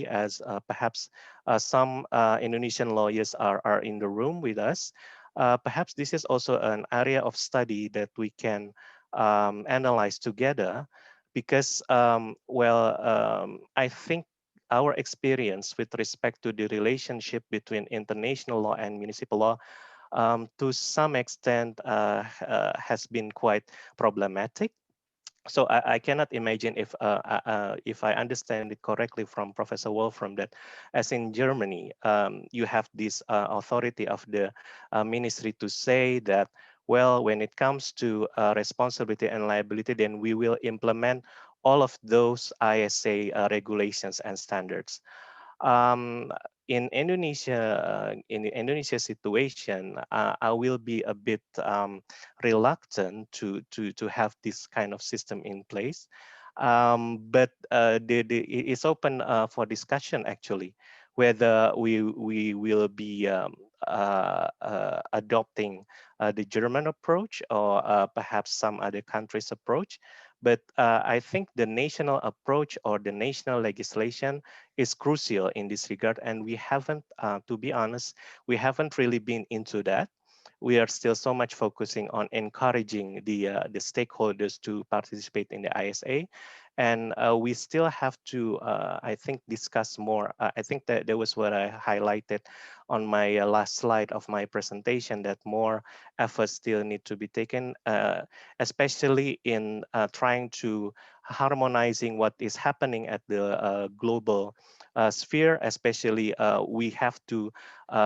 as perhaps some Indonesian lawyers are in the room with us. Perhaps this is also an area of study that we can analyze together, because I think our experience with respect to the relationship between international law and municipal law, to some extent has been quite problematic. So I cannot imagine if I understand it correctly from Professor Wolfram, that as in Germany, you have this authority of the ministry to say that, well, when it comes to responsibility and liability, then we will implement all of those ISA regulations and standards. Um, in the Indonesia situation, I will be a bit reluctant to have this kind of system in place. But it's open for discussion actually, whether we will be adopting the German approach, or perhaps some other countries' approach. But I think the national approach or the national legislation is crucial in this regard, and we haven't, to be honest, we haven't really been into that. We are still so much focusing on encouraging the stakeholders to participate in the ISA, and we still have to, I think, discuss more. I think that was what I highlighted on my last slide of my presentation, that more efforts still need to be taken, especially in trying to harmonizing what is happening at the global sphere. Especially, we have to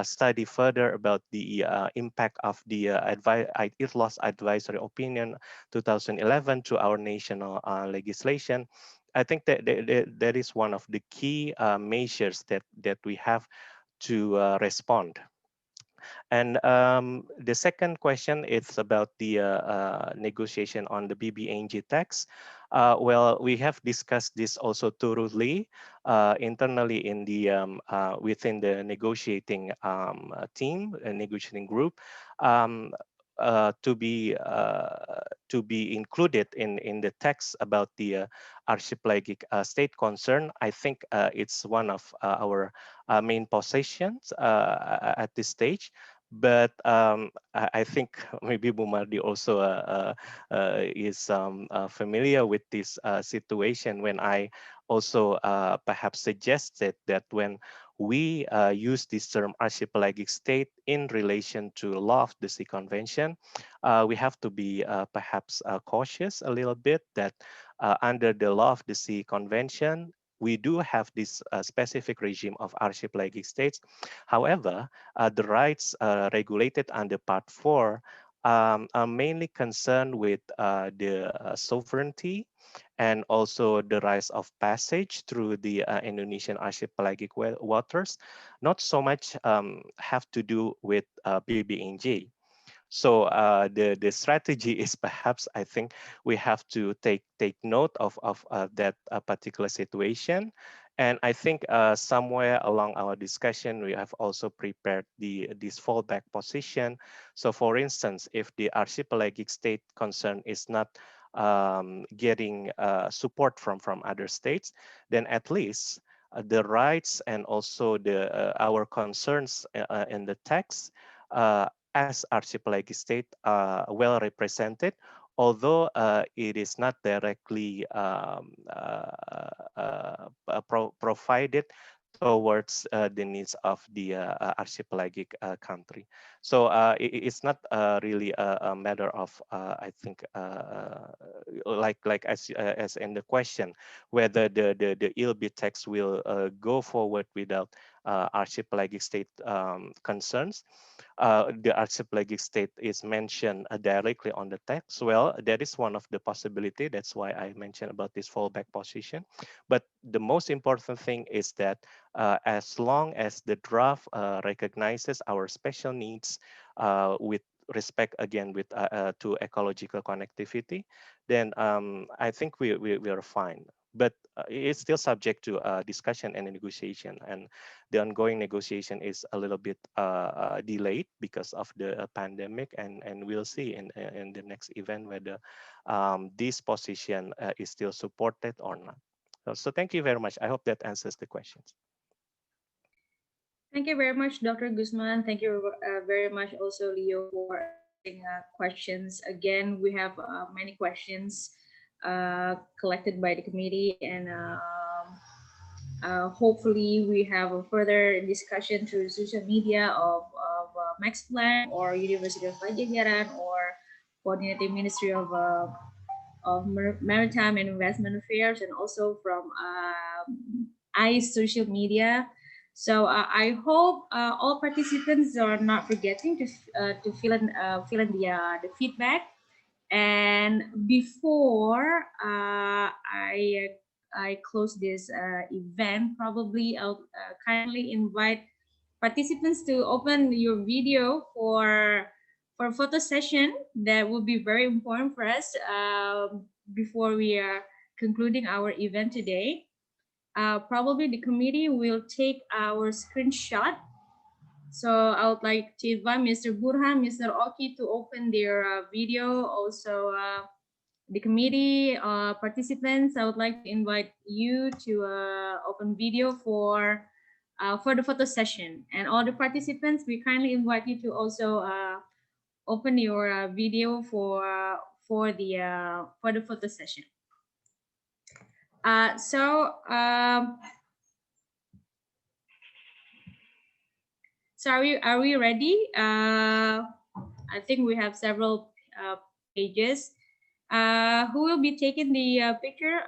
study further about the impact of the ITLOS advisory opinion 2011 to our national legislation. I think that is one of the key measures that we have to respond. And the second question is about the negotiation on the BBNG tax. Well, we have discussed this also thoroughly internally in the within the negotiating team, negotiating group. Um, to be included in the text about the archipelagic state concern. I think it's one of our main positions at this stage. But I think maybe Bumardi also is familiar with this situation, when I also perhaps suggested that when we use this term archipelagic state in relation to law of the sea convention, we have to be perhaps cautious a little bit, that under the law of the sea convention, we do have this specific regime of archipelagic states. However, the rights regulated under Part 4 are mainly concerned with the sovereignty and also the rights of passage through the Indonesian archipelagic waters, not so much have to do with BBNJ. So the strategy is perhaps, I think, we have to take note of that particular situation. And I think somewhere along our discussion, we have also prepared this fallback position. So for instance, if the archipelagic state concern is not getting support from other states, then at least the rights and also our concerns in the text as archipelagic state are well represented, although it is not directly provided towards the needs of the archipelagic country. So it's not really a matter of, I think, like as in the question, whether the ILB text will go forward without archipelagic state concerns. The archipelagic state is mentioned directly on the text. Well, that is one of the possibility. That's why I mentioned about this fallback position. But the most important thing is that as long as the draft recognizes our special needs with respect again to ecological connectivity, then I think we are fine. But it's still subject to discussion and negotiation, and the ongoing negotiation is a little bit delayed because of the pandemic, and we'll see in the next event whether this position is still supported or not. So thank you very much. I hope that answers the questions. Thank you very much, Dr. Gusman. Thank you very much also, Leo, for asking questions. Again, we have many questions collected by the committee, and hopefully we have a further discussion through social media of Max Planck or University of Padjadjaran or Coordinating Ministry of Maritime and Investment Affairs, and also from ICE social media. So I hope all participants are not forgetting to fill in the feedback. And before I close this event, probably I'll kindly invite participants to open your video for a photo session. That will be very important for us before we are concluding our event today. Probably the committee will take our screenshot. So I would like to invite Mr. Burhan, Mr. Oki to open their video. Also, the committee participants, I would like to invite you to open video for the photo session. And all the participants, we kindly invite you to also open your video for the photo session. So are we ready? I think we have several pages. Who will be taking the picture?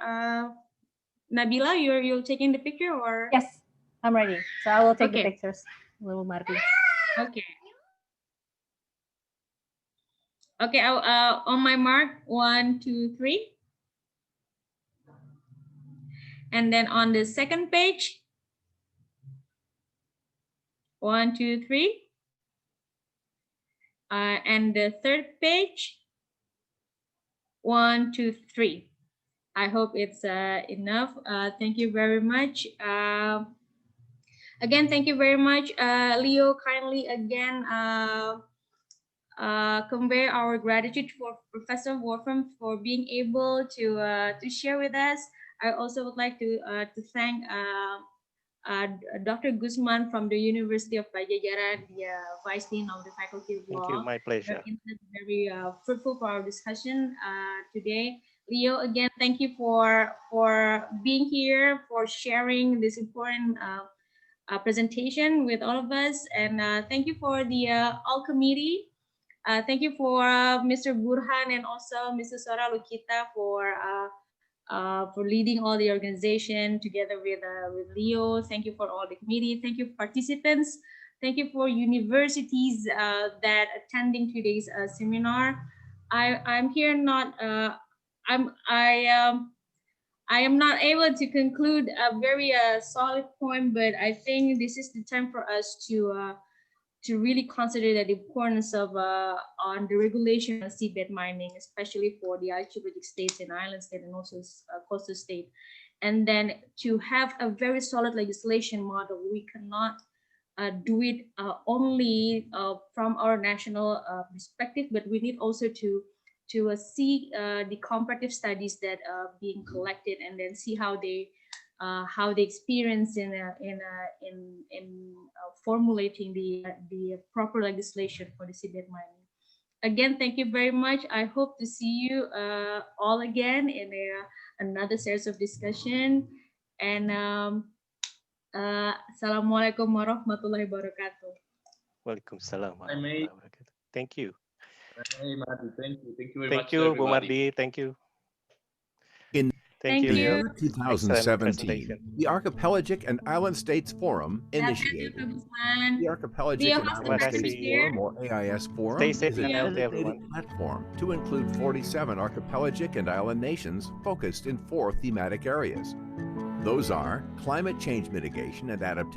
Nabila, you're taking the picture, or? Yes, I'm ready. So I will take the pictures. Little Marty. Okay. Okay. On my mark, 1, 2, 3. And then on the second page, 1, 2, 3. And the third page, 1, 2, 3. I hope it's enough. Thank you very much. Again, thank you very much, Leo. Kindly again convey our gratitude for Professor Wolfrum for being able to share with us. I also would like to thank Dr. Gusman from the University of Padjadjaran, the Vice Dean of the Faculty of Law. Thank you, my pleasure. Very fruitful for our discussion today. Leo, again, thank you for being here, for sharing this important presentation with all of us, and thank you for the all committee. Thank you for Mr. Burhan and also Mr. Sora Lukita for leading all the organization together with Leo. Thank you for all the committee. Thank you participants Thank you for universities that attending today's seminar. I'm here not I am not able to conclude a very solid point, but I think this is the time for us to really consider the importance of on the regulation of seabed mining, especially for the archipelagic states and island state and also coastal state. And then to have a very solid legislation model. We cannot do it only from our national perspective, but we need also to see the comparative studies that are being collected and then see how they experience in formulating the proper legislation for the seabed mining. Again, thank you very much. I hope to see you all again in another series of discussion. And Assalamualaikum warahmatullahi wabarakatuh. Waalaikumsalam. I may- Thank you. Hey, Marty, thank you. Thank you very Thank much. you, Bu everybody. Mardi. Thank you. In Thank you, you. Leo. year Excellent 2017, presentation. the Archipelagic and Island States Forum Thank you, initiated. Gusman. The Archipelagic Leo, and how's the Island practice States here? Forum, or AIS Forum, Stay safe is a and healthy, designated everyone. platform to include 47 archipelagic and island nations focused in 4 thematic areas. Those are climate change mitigation and adaptation,